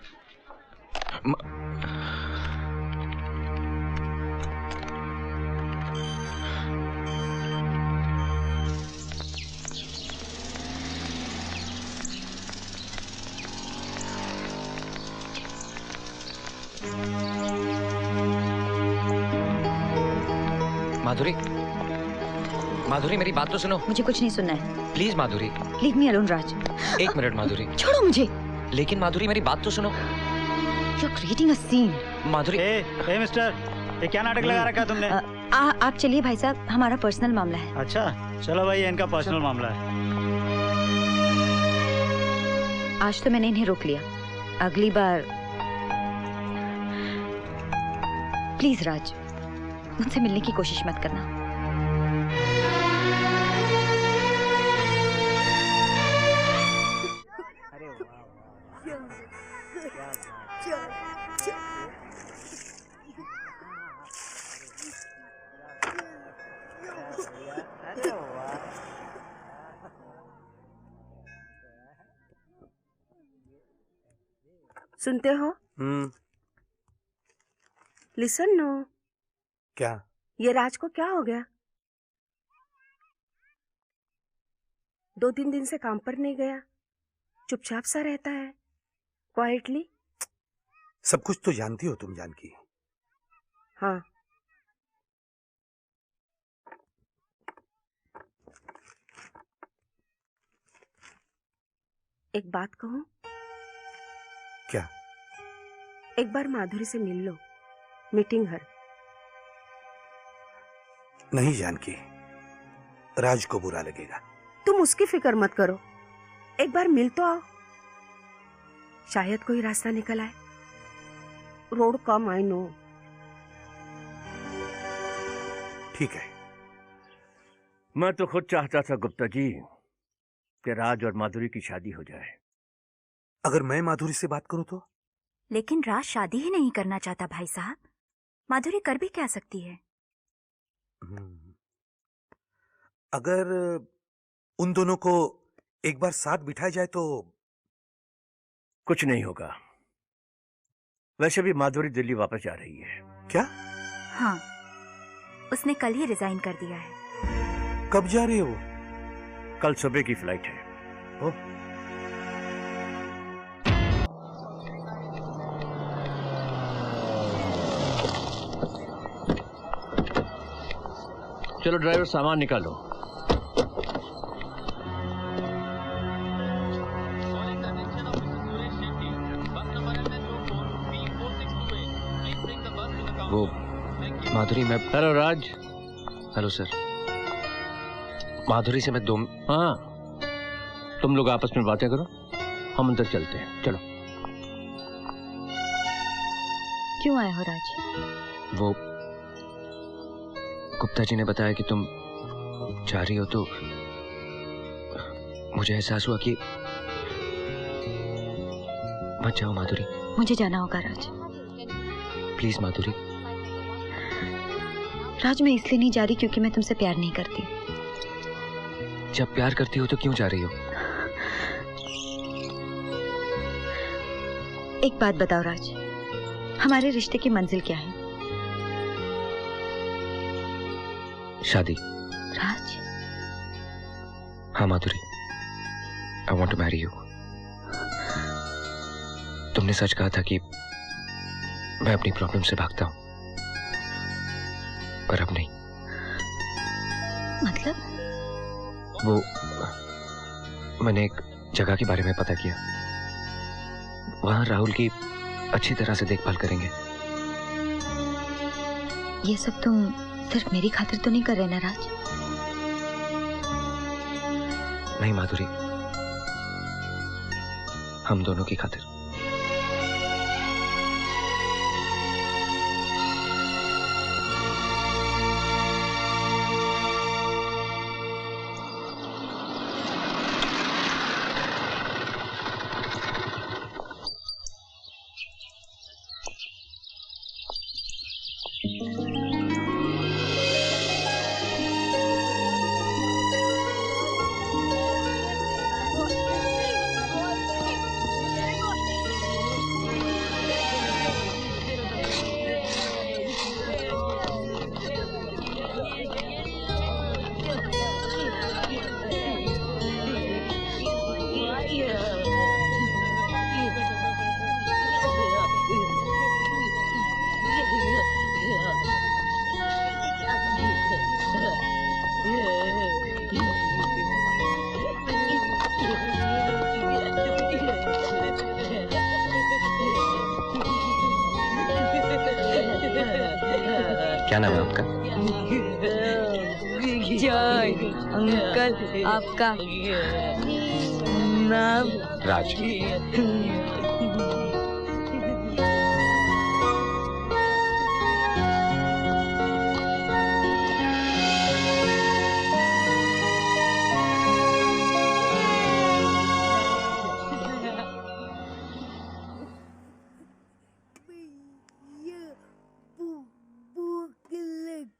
Speaker 2: Madhuri, Madhuri मेरी बात तो सुनो।
Speaker 13: मुझे कुछ नहीं सुनना है।
Speaker 2: Please Madhuri.
Speaker 13: Leave me alone Raj.
Speaker 2: 1 minute Madhuri.
Speaker 13: छोड़ो मुझे।
Speaker 2: लेकिन माधुरी मेरी बात तो सुनो।
Speaker 13: You're creating a scene।
Speaker 2: Madhuri.
Speaker 12: A mister, ये क्या नाटक लगा रखा तुमने?
Speaker 13: आप चलिए भाई साहब, हमारा पर्सनल मामला है।
Speaker 12: अच्छा, चलो भाई, इनका पर्सनल मामला है।
Speaker 13: आज तो मैंने इन्हें रोक लिया, अगली बार प्लीज राज, मुझसे मिलने की कोशिश मत करना।
Speaker 9: सुनते हो? Listen no.
Speaker 8: क्या?
Speaker 9: ये राज को क्या हो गया? 2-3 दिन से काम पर नहीं गया, चुपचाप सा रहता है, क्वाइटली।
Speaker 8: सब कुछ तो जानती हो तुम जानकी।
Speaker 9: हाँ। एक बात कहूं?
Speaker 8: क्या?
Speaker 9: एक बार माधुरी से मिल लो, मीटिंग हर।
Speaker 8: नहीं जानकी, राज को बुरा लगेगा।
Speaker 9: तुम उसकी फिक्र मत करो, एक बार मिल तो आओ, शायद कोई रास्ता निकल आए। Road come, I know.
Speaker 8: ठीक है।
Speaker 11: मैं तो खुद चाहता था गुप्ता जी कि राज और माधुरी की शादी हो जाए।
Speaker 8: अगर मैं माधुरी से बात करूं तो?
Speaker 18: लेकिन राज शादी ही नहीं करना चाहता भाई साहब, माधुरी कर भी क्या सकती है?
Speaker 8: अगर उन दोनों को एक बार साथ बिठाया जाए तो?
Speaker 11: कुछ नहीं होगा। वैसे भी माधुरी दिल्ली वापस जा रही है।
Speaker 8: क्या?
Speaker 18: हाँ, उसने कल ही रिजाइन कर दिया है।
Speaker 8: कब जा रही है वो?
Speaker 11: कल सुबह की फ्लाइट है।
Speaker 8: ओह।
Speaker 11: चलो ड्राइवर, सामान निकालो।
Speaker 2: वो माधुरी, मैं।
Speaker 11: Hello Raj.
Speaker 2: Hello sir. Madhuri से मैं
Speaker 11: हाँ, तुम लोग आपस में बातें करो, हम अंदर चलते हैं। चलो।
Speaker 13: क्यों आए हो राज?
Speaker 2: वो गुप्ता जी ने बताया कि तुम जा रही हो, तो मुझे एहसास हुआ कि मत जाओ माधुरी।
Speaker 13: मुझे जाना होगा राज।
Speaker 2: प्लीज माधुरी।
Speaker 13: राज, मैं इसलिए नहीं जा रही क्योंकि मैं तुमसे प्यार नहीं करती।
Speaker 2: जब प्यार करती हो तो क्यों जा रही हो?
Speaker 13: एक बात बताओ राज, हमारे रिश्ते की मंजिल क्या है?
Speaker 2: शादी।
Speaker 13: राज।
Speaker 2: हाँ Madhuri, I want to marry you. तुमने सच कहा था कि मैं अपनी प्रॉब्लम से भागता हूं, पर अब नहीं।
Speaker 13: मतलब?
Speaker 2: वो मैंने एक जगह के बारे में पता किया, वहां राहुल की अच्छी तरह से देखभाल करेंगे।
Speaker 13: ये सब तुम सिर्फ मेरी खातिर तो नहीं कर रहे ना राज?
Speaker 2: नहीं माधुरी, हम दोनों की खातिर। क्या नाम है आपका?
Speaker 14: जय अंकल, आपका?
Speaker 4: नाम
Speaker 2: राज।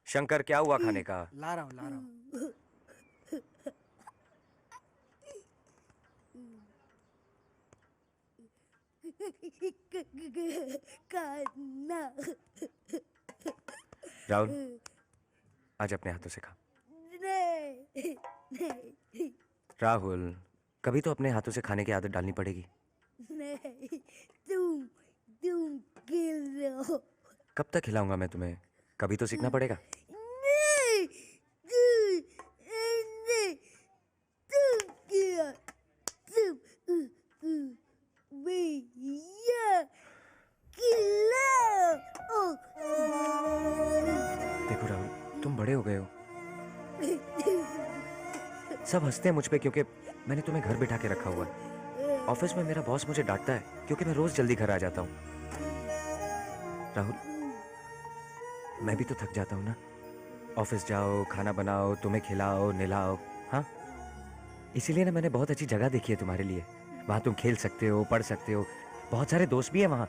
Speaker 2: शंकर, क्या हुआ खाने का?
Speaker 4: ला रहा हूँ।
Speaker 2: राहुल, आज अपने हाथों से खा। राहुल, कभी तो अपने हाथों से खाने की आदत डालनी पड़ेगी।
Speaker 4: नहीं, तुम खिलाओ।
Speaker 2: कब तक खिलाऊंगा मैं तुम्हें? कभी तो सीखना पड़ेगा। देखो राहुल, तुम बड़े हो गए हो। सब हंसते हैं मुझ पे क्योंकि मैंने तुम्हें घर बिठा के रखा हुआ है। ऑफिस में मेरा बॉस मुझे डांटता है क्योंकि मैं रोज जल्दी घर आ जाता हूँ। राहुल, मैं भी तो थक जाता हूँ ना। ऑफिस जाओ, खाना बनाओ, तुम्हें खिलाओ, निलाओ। हाँ, इसीलिए ना मैंने बहुत अच्छी जगह देखी है तुम्हारे लिए। वहां तुम खेल सकते हो, पढ़ सकते हो, बहुत सारे दोस्त भी हैं वहां।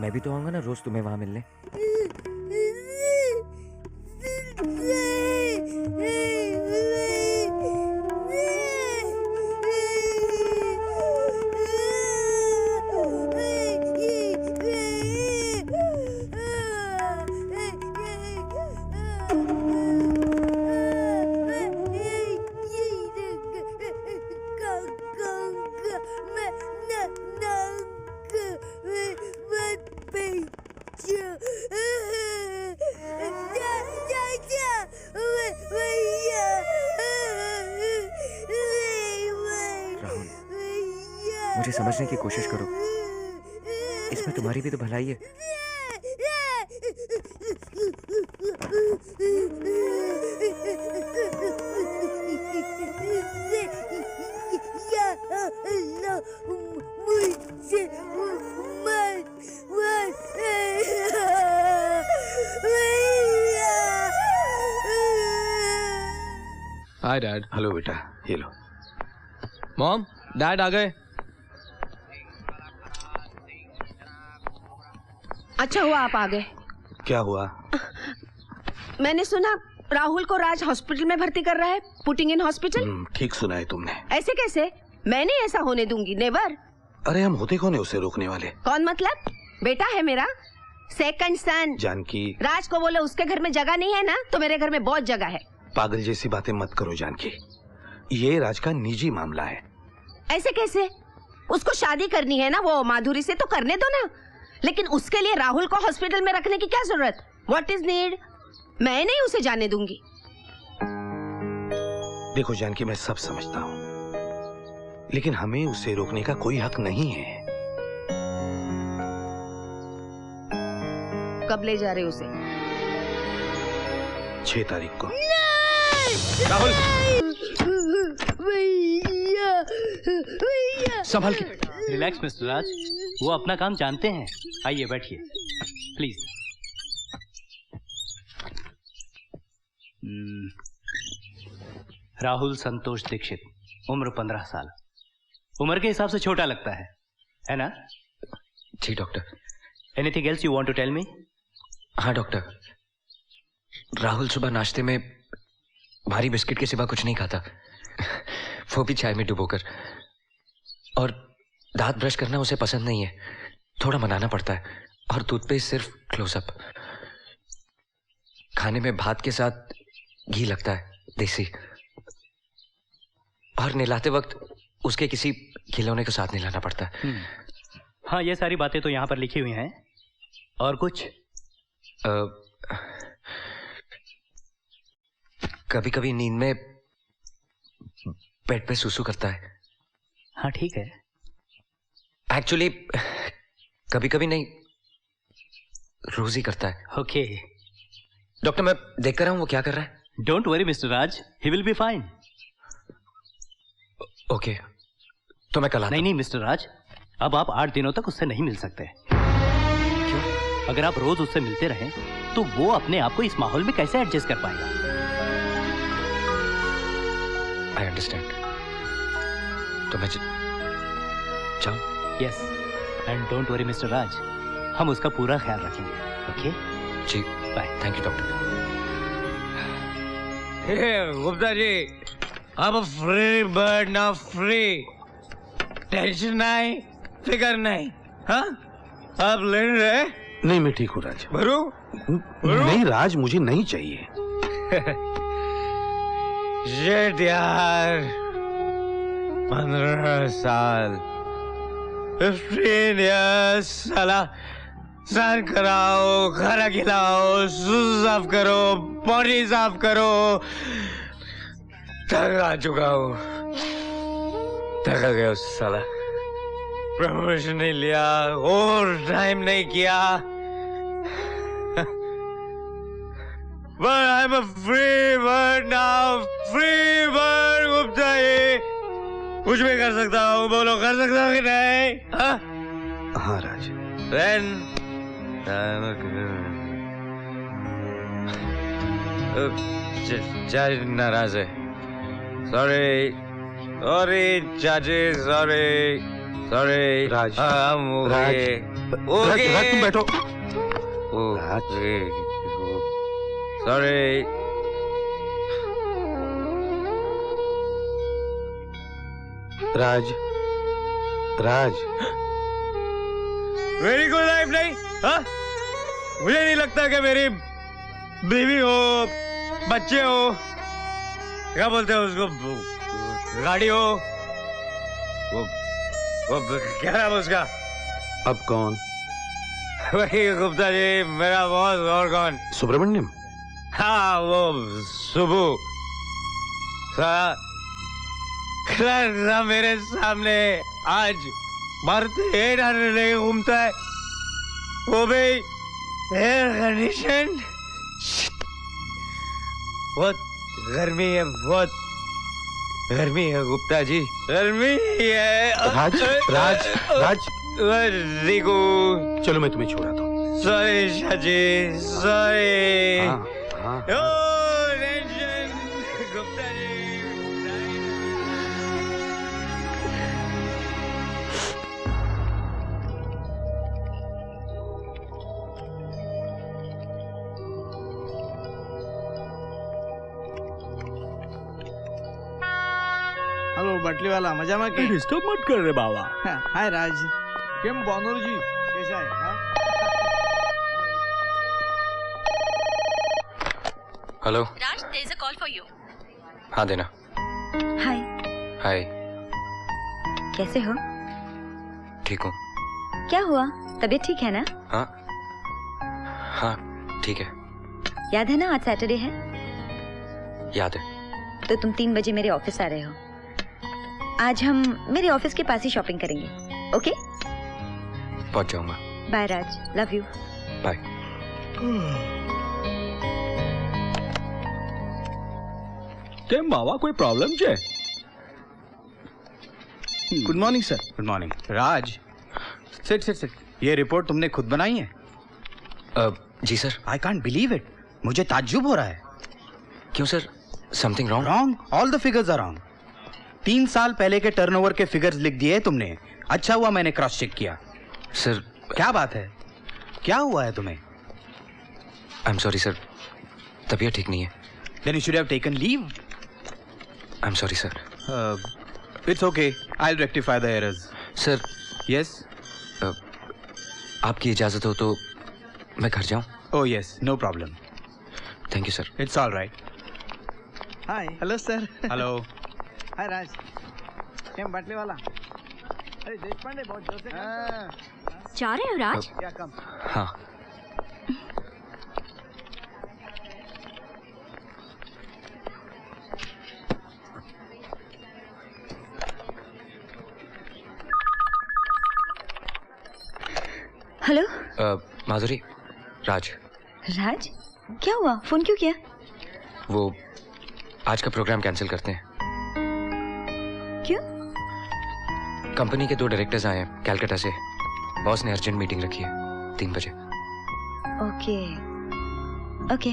Speaker 2: मैं भी तो आऊंगा ना रोज तुम्हें वहां मिलने। मुझे समझने की कोशिश करो, इसमें तुम्हारी भी तो भलाई है।
Speaker 16: Hi dad.
Speaker 8: हेलो बेटा, ये लो।
Speaker 16: मॉम, डैड आ गए।
Speaker 9: अच्छा हुआ आप आ गए।
Speaker 8: क्या हुआ?
Speaker 9: मैंने सुना राहुल को राज हॉस्पिटल में भर्ती कर रहा है, पुटिंग इन हॉस्पिटल।
Speaker 8: ठीक सुना है तुमने।
Speaker 9: ऐसे कैसे? मैं नहीं ऐसा होने दूंगी, नेवर।
Speaker 8: अरे हम होते कौन है उसे रोकने वाले?
Speaker 9: कौन मतलब? बेटा है मेरा, सेकंड सन।
Speaker 8: जानकी,
Speaker 9: राज को बोले उसके घर में जगह नहीं है ना, तो मेरे घर में बहुत जगह है।
Speaker 8: पागल जैसी बातें मत करो जानकी, ये राज का निजी मामला है।
Speaker 9: ऐसे कैसे? उसको शादी करनी है ना वो माधुरी से, तो करने दो ना। लेकिन उसके लिए राहुल को हॉस्पिटल में रखने की क्या जरूरत? What is need? मैं नहीं उसे जाने दूंगी।
Speaker 8: देखो जानकी, मैं सब समझता हूँ, लेकिन हमें उसे रोकने का कोई हक नहीं है।
Speaker 9: कब ले जा रहे उसे?
Speaker 8: 6 तारीख को।
Speaker 16: राहुल,
Speaker 3: संभल के। रिलैक्स मिस्टर राज, वो अपना काम जानते हैं। आइए बैठिए प्लीज। राहुल संतोष दीक्षित, उम्र 15 साल। उम्र के हिसाब से छोटा लगता है ना?
Speaker 2: जी doctor.
Speaker 3: Anything else you want to tell me?
Speaker 2: हाँ डॉक्टर, राहुल सुबह नाश्ते में भारी बिस्किट के सिवा कुछ नहीं खाता, वो भी चाय में डुबोकर। और दांत ब्रश करना उसे पसंद नहीं है, थोड़ा मनाना पड़ता है। और टूथपेस्ट सिर्फ क्लोजअप। खाने में भात के साथ घी लगता है, देसी। और नहलाते वक्त उसके किसी खिलौने के साथ नहलाना पड़ता है।
Speaker 3: हाँ, ये सारी बातें तो यहाँ पर लिखी हुई हैं। और कुछ?
Speaker 2: कभी कभी नींद में बेड पे सुसु करता है।
Speaker 3: हाँ ठीक है।
Speaker 2: एक्चुअली कभी कभी नहीं, रोज ही करता है।
Speaker 3: ओके
Speaker 2: डॉक्टर, मैं देख कर रहा हूँ वो क्या कर रहा है।
Speaker 3: Don't worry mister Raj, he will be fine.
Speaker 2: Okay, तो मैं कल आता।
Speaker 3: नहीं मिस्टर राज, अब आप 8 दिनों तक उससे नहीं मिल सकते। क्यों? अगर आप रोज उससे मिलते रहें तो वो अपने आप को इस माहौल में कैसे एडजस्ट कर पाएगा?
Speaker 2: I understand. तो मैं जाऊं?
Speaker 3: Yes, and don't worry mister Raj, हम उसका पूरा ख्याल रखेंगे। ओके
Speaker 2: जी,
Speaker 3: bye.
Speaker 2: Thank you doctor.
Speaker 5: Gupta ji, अब फ्री बर्ड ना फ्री, टेंशन नहीं, फिकर नहीं। हाँ, आप ले रहे?
Speaker 8: नहीं, मैं ठीक हूँ राज।
Speaker 5: भरू?
Speaker 8: नहीं राज, मुझे नहीं चाहिए।
Speaker 5: शेट यार, 15 साल, 15 years, साला स्नान कराओ, खाना खिलाओ, साफ करो, बॉडी साफ करो। थक आ चुका हूँ, थक गया साला। प्रमोशन नहीं लिया, और टाइम नहीं किया। But I'm a free bird now, free bird, Gupta ji. कुछ भी कर सकता हूँ, बोलो कर सकता हूँ कि नहीं?
Speaker 8: हाँ राज।
Speaker 5: Then चाची नाराज है। सॉरी चाची, सॉरी
Speaker 8: राज।
Speaker 5: राज,
Speaker 8: तुम बैठो।
Speaker 5: सॉरी।
Speaker 8: राज,
Speaker 5: मेरी कोई लाइफ नहीं। हाँ, मुझे नहीं लगता कि मेरी बीवी हो, बच्चे हो, क्या बोलते हैं उसको, गाड़ी हो, वो क्या नाम उसका?
Speaker 8: अब कौन?
Speaker 5: वही गुप्ता जी, मेरा बॉस। और कौन?
Speaker 8: सुब्रमण्यम।
Speaker 5: हाँ, वो सुबू मेरे सामने आज मारुति 800 नहीं घूमता है, वो भी एयर कंडीशन। बहुत गर्मी है, बहुत गर्मी है गुप्ता जी, गर्मी है।
Speaker 8: राज,
Speaker 5: रिकू,
Speaker 8: चलो मैं तुम्हें छोड़ाता हूँ।
Speaker 5: Sorry Shaji, sorry. Gupta ji.
Speaker 17: Hello Batliwala, मजा में के
Speaker 1: डिस्टर्ब मत कर रे बाबा।
Speaker 17: हाय राज, केम बानर जी, कैसा है?
Speaker 2: Hello
Speaker 18: Raj, there is a call for you.
Speaker 2: हाँ देना।
Speaker 13: हाय।
Speaker 2: हाय,
Speaker 13: कैसे हो?
Speaker 2: ठीक हूँ।
Speaker 13: क्या हुआ, तबीयत ठीक है ना?
Speaker 2: हाँ ठीक है।
Speaker 13: याद है ना आज सैटरडे है?
Speaker 2: याद है।
Speaker 13: तो तुम 3 बजे मेरे ऑफिस आ रहे हो। आज हम मेरे ऑफिस के पास ही शॉपिंग करेंगे, ओके?
Speaker 2: पहुंच जाऊंगा।
Speaker 13: Bye Raj, love you.
Speaker 2: Bye.
Speaker 1: કેમ બાવા કોઈ પ્રોબ્લેમ છે?
Speaker 17: Good morning sir.
Speaker 19: Good morning. Raj, sit. ये रिपोर्ट तुमने खुद बनाई है?
Speaker 2: जी sir.
Speaker 19: I can't believe it, मुझे ताज्जुब हो रहा है।
Speaker 2: क्यों sir, something wrong?
Speaker 19: Wrong, all the figures are wrong. 3 साल पहले के टर्नओवर के फिगर्स लिख दिए तुमने। अच्छा हुआ मैंने क्रॉस चेक किया।
Speaker 2: सर
Speaker 19: क्या बात है, क्या हुआ है तुम्हें?
Speaker 2: आई एम सॉरी सर, तबीयत ठीक नहीं है।
Speaker 19: Then you should have taken leave.
Speaker 2: I'm sorry sir.
Speaker 19: It's okay. I'll rectify the errors.
Speaker 2: Sir.
Speaker 19: Yes.
Speaker 2: आपकी इजाजत हो तो मैं घर जाऊं?
Speaker 19: Oh yes, no problem.
Speaker 2: Thank you sir.
Speaker 19: It's all right.
Speaker 17: Hi. Hello sir.
Speaker 19: Hello.
Speaker 17: Hi Raj, came butterly वाला? अरे देशपांडे बहुत जोर से
Speaker 18: जा रहे हो राज?
Speaker 17: क्या कम?
Speaker 2: हाँ।
Speaker 13: हेलो।
Speaker 2: माधुरी, राज।
Speaker 13: राज, क्या हुआ, फोन क्यों किया?
Speaker 2: वो आज का प्रोग्राम कैंसिल करते हैं।
Speaker 18: क्यों?
Speaker 2: कंपनी के 2 डायरेक्टर्स आए हैं कैलकाटा से। बॉस ने अर्जेंट मीटिंग रखी है 3 बजे।
Speaker 13: Okay okay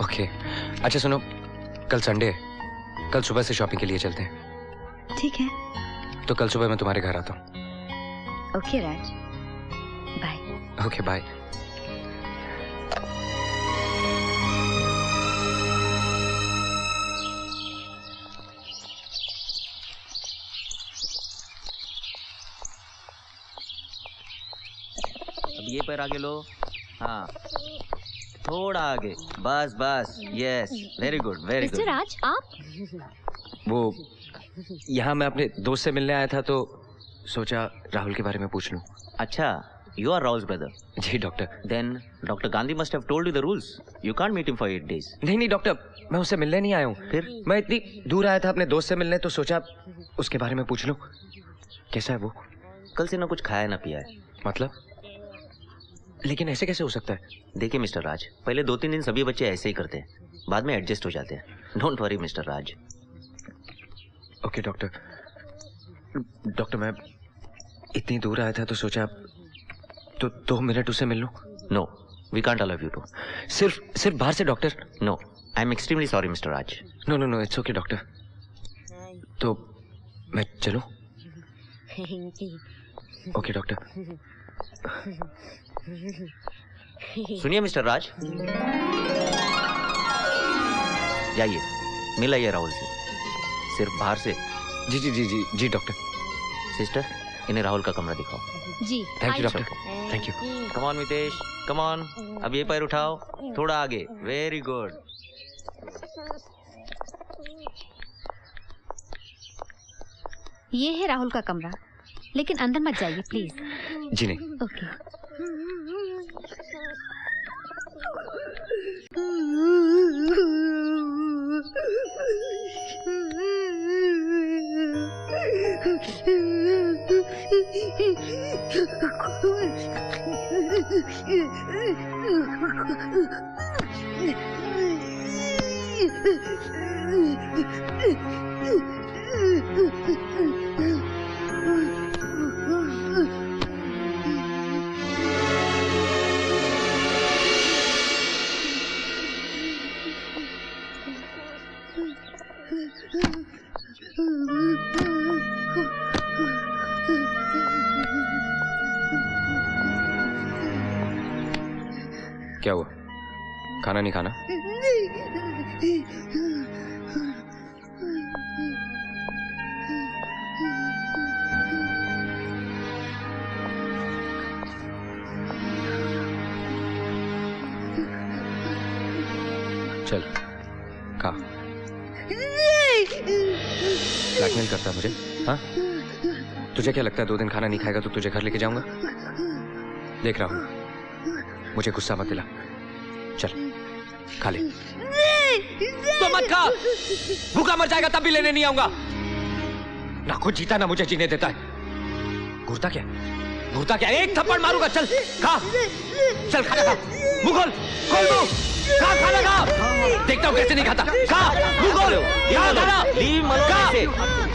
Speaker 2: okay. अच्छा सुनो, कल संडे है, कल सुबह से शॉपिंग के लिए चलते हैं।
Speaker 13: ठीक है।
Speaker 2: तो कल सुबह मैं तुम्हारे घर आता हूँ।
Speaker 13: Okay Raj, bye.
Speaker 2: Okay bye.
Speaker 15: अब ये पैर आगे लो। हाँ, थोड़ा आगे, बस बस, yes, very good very good.
Speaker 14: Mister Raj, आप?
Speaker 2: वो यहाँ मैं अपने दोस्त से मिलने आया था तो सोचा राहुल के बारे में पूछ लूं।
Speaker 15: अच्छा, you are Rahul's brother?
Speaker 2: जी doctor.
Speaker 15: Then Dr. Gandhi must have told you the rules. You can't meet him for 8 days.
Speaker 2: नहीं नहीं डॉक्टर, मैं उससे मिलने नहीं आया हूँ।
Speaker 15: फिर?
Speaker 2: मैं इतनी दूर आया था अपने दोस्त से मिलने तो सोचा उसके बारे में पूछ लूं। कैसा है वो?
Speaker 15: कल से ना कुछ खाया ना पिया है।
Speaker 2: मतलब? लेकिन ऐसे कैसे हो सकता है?
Speaker 15: देखिए मिस्टर राज, पहले 2-3 दिन सभी बच्चे ऐसे ही करते हैं, बाद में एडजस्ट हो जाते हैं। Don't worry mister Raj.
Speaker 2: Okay doctor. Doctor मैं इतनी दूर आया था तो सोचा तो 2 मिनट उससे मिल लूं।
Speaker 15: No, we can't allow you to.
Speaker 2: सिर्फ बाहर से doctor?
Speaker 15: No, I am extremely sorry mister Raj.
Speaker 2: No no no, it's okay doctor. तो मैं चलूं? Okay doctor.
Speaker 15: सुनिए मिस्टर राज, जाइए मिल आइए राहुल से, सिर्फ बाहर से।
Speaker 2: जी जी जी जी जी डॉक्टर।
Speaker 15: सिस्टर, इन्हें राहुल का कमरा दिखाओ।
Speaker 14: जी
Speaker 2: thank you doctor, thank you.
Speaker 15: Come on Mitesh, come on. अब ये पैर उठाओ, थोड़ा आगे, वेरी गुड।
Speaker 14: ये है राहुल का कमरा, लेकिन अंदर मत जाइए प्लीज।
Speaker 2: जी नहीं।
Speaker 14: ओके।
Speaker 2: क्या हुआ? खाना नहीं खाना? चल खा। ब्लैकमेल करता है मुझे? हाँ, तुझे क्या लगता है 2 दिन खाना नहीं खाएगा तो तुझे घर लेके जाऊंगा? देख रहा हूं, मुझे गुस्सा मत दिला। चल खा ले। तो मत खा, भूखा मर जाएगा तब भी लेने नहीं आऊंगा। ना खुद जीता ना मुझे जीने देता है। घूरता क्या? घूरता क्या? एक थप्पड़ मारूंगा। चल खा, चल खाना खा। मुंह खोल, खोल मुंह, खा खाना खा। देखता हूँ कैसे नहीं खाता। खा, मुंह खोल, यहाँ खाना।
Speaker 15: लीव मनोज से।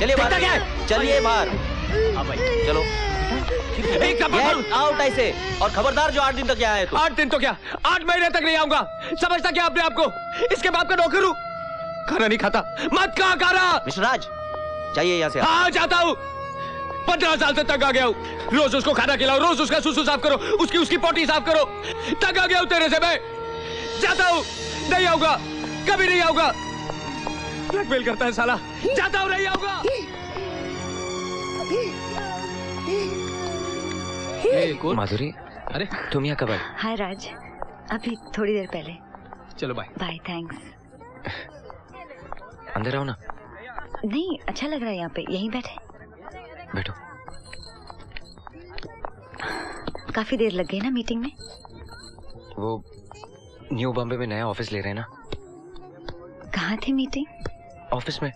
Speaker 15: चलिए बाहर,
Speaker 2: क्या है?
Speaker 15: चलिए बाहर। चलो
Speaker 2: एक
Speaker 15: आउट ऐसे। और खबरदार जो 8 दिन तक यहाँ है तो।
Speaker 2: 8 दिन तो क्या, 8 महीने तक नहीं आऊंगा। समझता क्या अपने आप को? इसके बाप का नौकर हूँ। खाना नहीं खाता, मत खा खाना।
Speaker 15: मिस्टर राज, चाहिए यहाँ से।
Speaker 2: हाँ जाता हूँ, 15 साल से तंग आ गया हूँ। रोज उसको खाना खिलाओ, रोज उसका सुसु साफ करो, उसकी पोटी साफ करो। तंग आ गया हूँ तेरे से मैं। जाता हूँ, नहीं आऊंगा, कभी नहीं आऊंगा। ब्लैकमेल करता है साला। जाता हूँ, नहीं आऊंगा। माधुरी, अरे तुम यहाँ कब आई?
Speaker 13: हाय राज, अभी थोड़ी देर पहले।
Speaker 2: चलो बाय।
Speaker 13: Bye, thanks.
Speaker 2: अंदर आओ ना।
Speaker 13: नहीं, अच्छा लग रहा है यहाँ पे, यहीं बैठे।
Speaker 2: बैठो।
Speaker 13: काफी देर लग गई ना मीटिंग में?
Speaker 2: वो न्यू बॉम्बे में नया ऑफिस ले रहे हैं ना।
Speaker 13: कहाँ थी मीटिंग?
Speaker 2: ऑफिस में।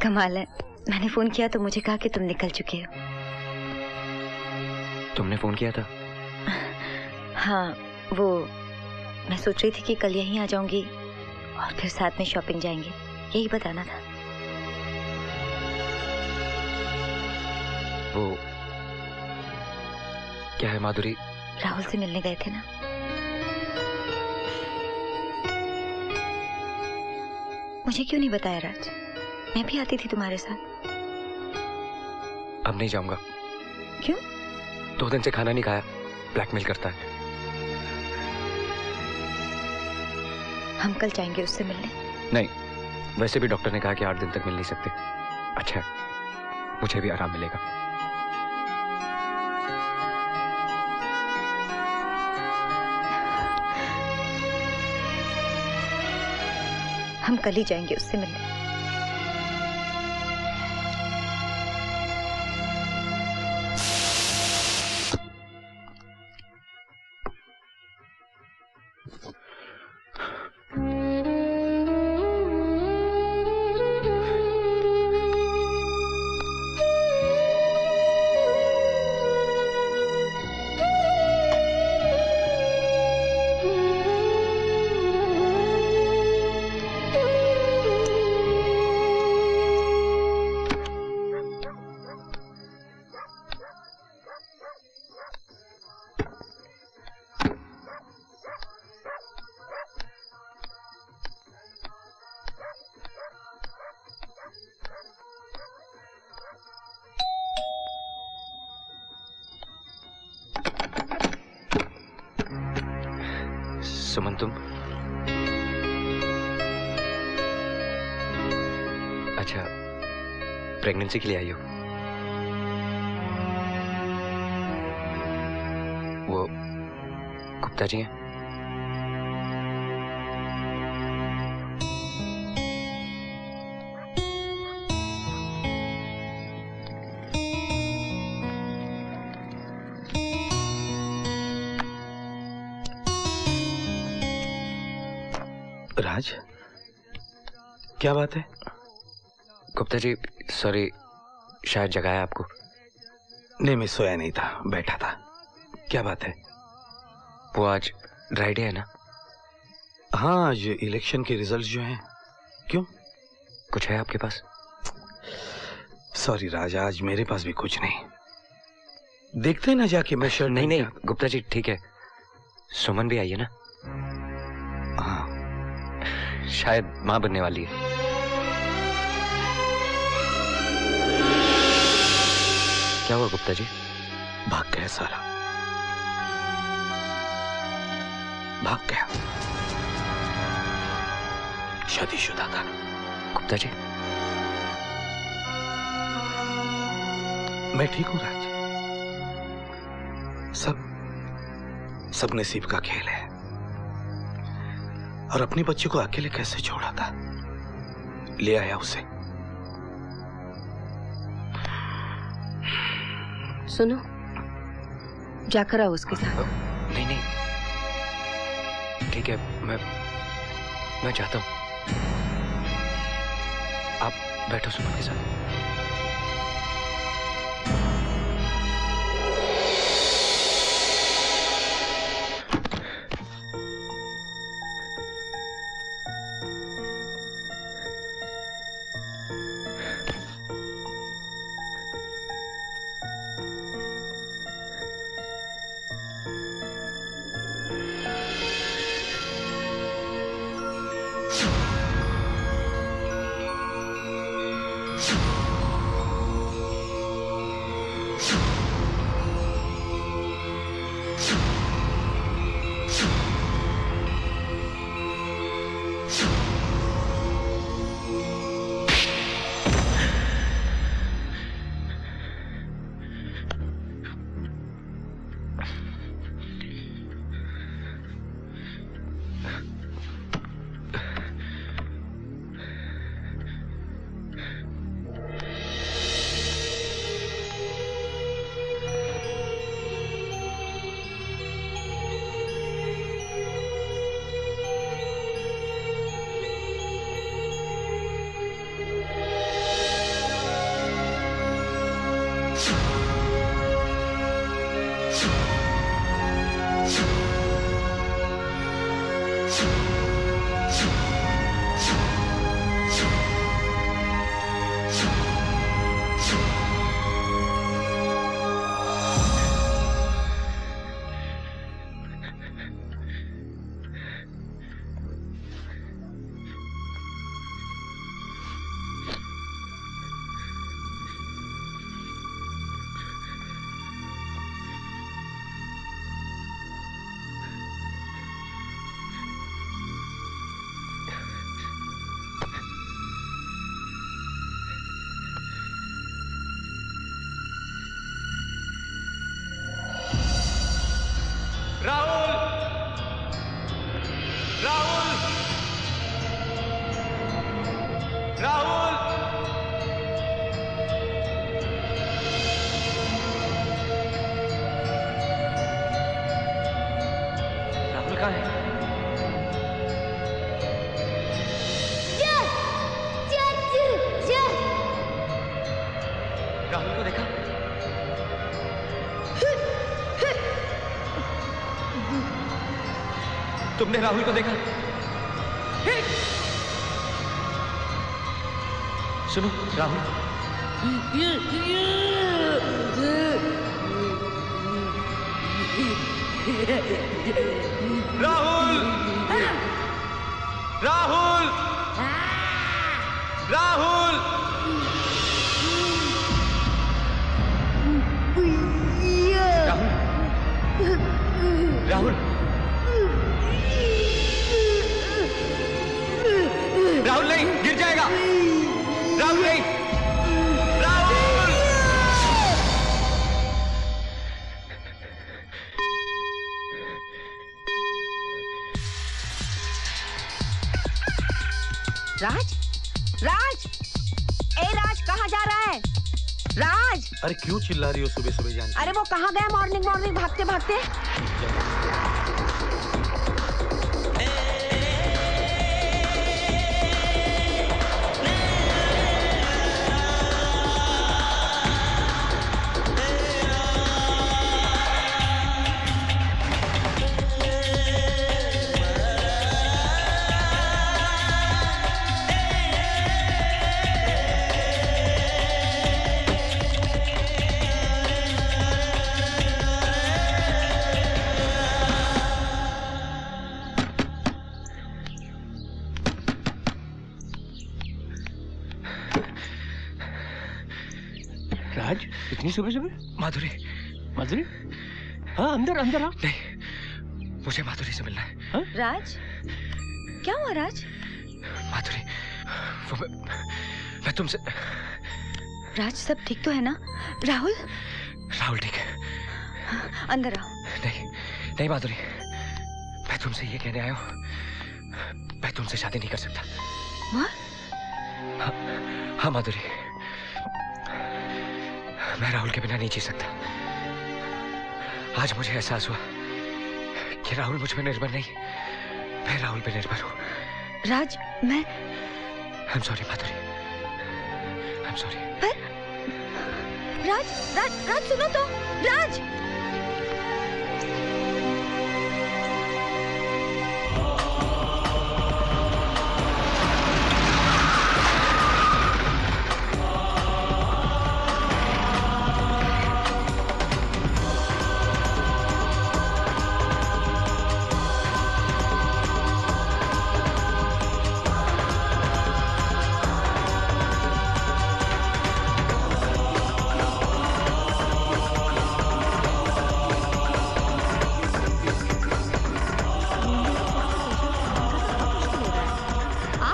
Speaker 13: कमाल है, मैंने फोन किया तो मुझे कहा कि तुम निकल चुके हो।
Speaker 2: तुमने फोन किया था?
Speaker 13: हाँ, वो मैं सोच रही थी कि कल यहीं आ जाऊंगी, और फिर साथ में शॉपिंग जाएंगे, यही बताना था।
Speaker 2: वो क्या है माधुरी?
Speaker 13: राहुल से मिलने गए थे ना? मुझे क्यों नहीं बताया राज? मैं भी आती थी तुम्हारे साथ।
Speaker 2: अब नहीं जाऊंगा।
Speaker 13: क्यों?
Speaker 2: 2 दिन से खाना नहीं खाया, ब्लैकमेल करता है।
Speaker 13: हम कल जाएंगे उससे मिलने।
Speaker 2: नहीं, वैसे भी डॉक्टर ने कहा कि 8 दिन तक मिल नहीं सकते। अच्छा है, मुझे भी आराम मिलेगा।
Speaker 13: हम कल ही जाएंगे उससे मिलने।
Speaker 2: सुमन, तुम? अच्छा, प्रेगनेंसी के लिए आई हो? वो गुप्ता जी हैं?
Speaker 8: राज, क्या बात है?
Speaker 2: गुप्ता जी, सॉरी, शायद जगाया आपको।
Speaker 8: नहीं, मैं सोया नहीं था, बैठा था। क्या बात है?
Speaker 2: वो आज ड्राई डे है ना?
Speaker 8: हाँ, आज इलेक्शन के रिजल्ट जो हैं। क्यों?
Speaker 2: कुछ है आपके पास?
Speaker 8: सॉरी राज, आज मेरे पास भी कुछ नहीं। देखते ना जाके मैं शर्ट।
Speaker 2: नहीं गुप्ता जी, ठीक है। सुमन भी आई है ना?
Speaker 8: हाँ,
Speaker 2: शायद मां बनने वाली है। क्या हुआ गुप्ता जी?
Speaker 8: भाग गया साला, भाग गया। शादीशुदा था।
Speaker 2: गुप्ता जी,
Speaker 8: मैं ठीक हूं राज। सब नसीब का खेल है। और अपनी बच्ची को अकेले कैसे छोड़ा था? ले आया उसे।
Speaker 9: सुनो, जाकर आओ उसके साथ।
Speaker 2: नहीं, ठीक है, मैं चाहता हूं। आप बैठो सुमन के साथ। कहाँ है? राहुल को देखा? तुमने राहुल को देखा? सुनो राहुल,
Speaker 5: राहुल, राहुल, राहुल,
Speaker 2: राहुल, राहुल नहीं, गिर जाएगा। राहुल नहीं, राहुल।
Speaker 9: राज, राज, ए राज कहाँ जा रहा है? राज!
Speaker 8: अरे क्यों चिल्ला रही हो सुबह सुबह जान?
Speaker 9: अरे वो कहाँ गया मॉर्निंग मॉर्निंग भागते भागते?
Speaker 11: इतनी सुबह सुबह?
Speaker 2: माधुरी।
Speaker 11: माधुरी? हाँ अंदर अंदर आ।
Speaker 2: नहीं, मुझे माधुरी से मिलना है।
Speaker 13: हा? राज, क्या हुआ राज?
Speaker 2: माधुरी, वो मैं तुमसे।
Speaker 13: राज सब ठीक तो है ना? राहुल?
Speaker 2: राहुल ठीक है।
Speaker 13: अंदर आओ।
Speaker 2: नहीं, नहीं माधुरी, मैं तुमसे ये कहने आया हूँ, मैं तुमसे शादी नहीं कर सकता। हाँ माधुरी, मैं राहुल के बिना नहीं जी सकता। आज मुझे एहसास हुआ कि राहुल मुझ पर निर्भर नहीं, मैं राहुल पे निर्भर हूँ।
Speaker 13: राज, मैं
Speaker 2: I'm sorry Madhuri, I'm sorry।
Speaker 13: राज, राज, राज सुनो तो, राज!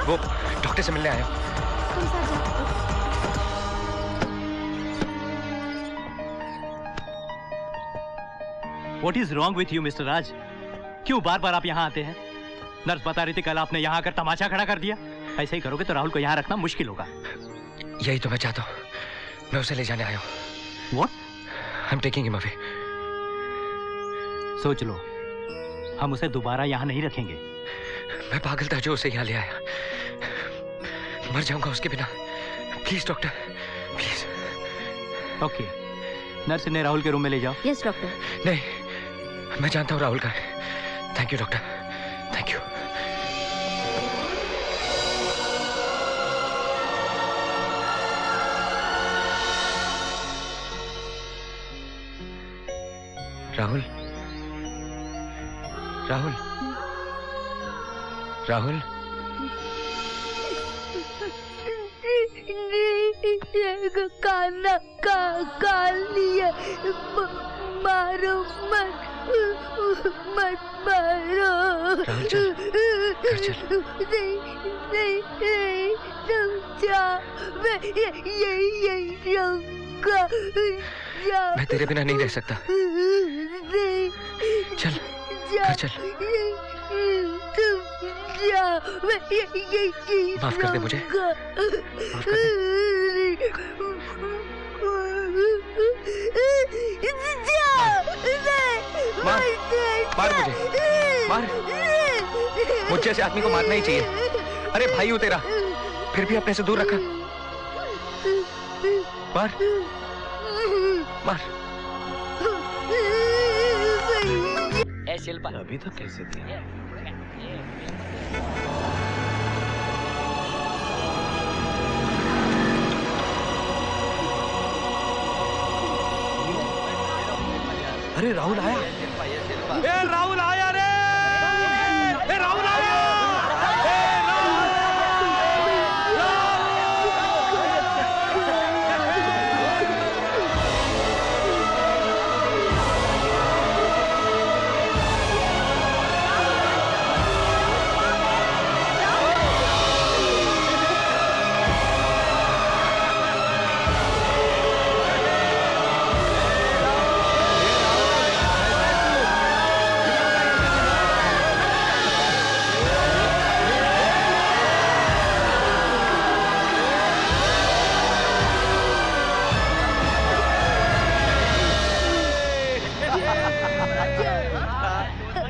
Speaker 2: वो डॉक्टर से मिलने आया हूँ।
Speaker 3: What is wrong with you, Mr. राज? क्यों बार बार आप यहाँ आते हैं? नर्स बता रही थी कल आपने यहाँ आकर तमाशा खड़ा कर दिया। ऐसे ही करोगे तो राहुल को यहाँ रखना मुश्किल होगा।
Speaker 2: यही तो मैं चाहता हूँ, मैं उसे ले जाने आया हूँ।
Speaker 3: What?
Speaker 2: I'm taking him away।
Speaker 3: सोच लो, हम उसे दोबारा यहाँ नहीं रखेंगे।
Speaker 2: मैं पागल था जो उसे यहाँ ले आया, मर जाऊंगा उसके बिना। Please doctor, please.
Speaker 3: Okay, nurse ने राहुल के रूम में ले जाओ।
Speaker 13: Yes doctor.
Speaker 2: नहीं, मैं जानता हूँ राहुल का है। Thank you doctor, thank you. Rahul, Rahul, Rahul.
Speaker 14: खाना खा लिया, मारो मत, मत मारो।
Speaker 2: राहुल चल, घर चल।
Speaker 14: नहीं, तुम जाओ, मैं यही रहूंगा।
Speaker 2: मैं तेरे बिना नहीं रह सकता। चल, घर चल। माफ कर दे मुझे, माफ कर दे। मार, मार मुझे, मार। मुझ जैसे आदमी को मारना ही चाहिए। अरे भाई हूं तेरा, फिर भी अपने से दूर रखा। मार मार।
Speaker 6: ए शिल्पा,
Speaker 16: अभी तक कैसे दिया?
Speaker 5: अरे राहुल आया।
Speaker 1: ए राहुल आया रे, ए राहुल आया।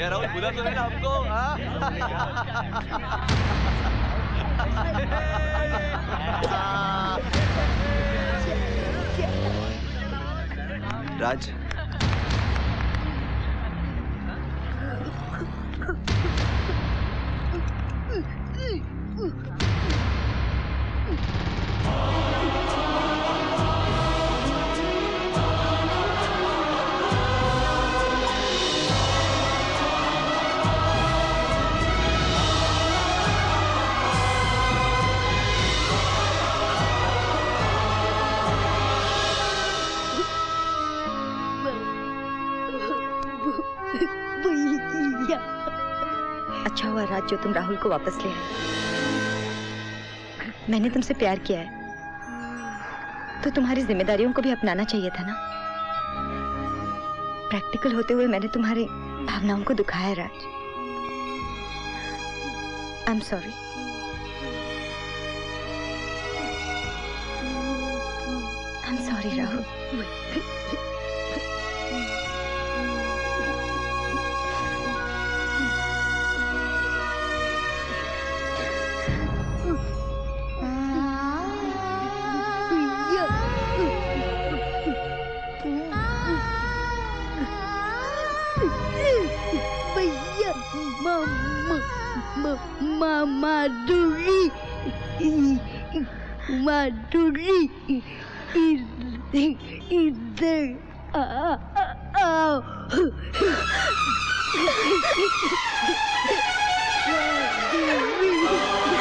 Speaker 5: राहुल बुला तो ना हमको।
Speaker 2: राज,
Speaker 13: अच्छा हुआ राज जो तुम राहुल को वापस ले आए। मैंने तुमसे प्यार किया है तो तुम्हारी जिम्मेदारियों को भी अपनाना चाहिए था ना। प्रैक्टिकल होते हुए मैंने तुम्हारी भावनाओं को दुखाया है Raj. I am sorry. I am sorry Rahul.
Speaker 9: Madhuri, Madhuri, इधर आओ। माधुरी।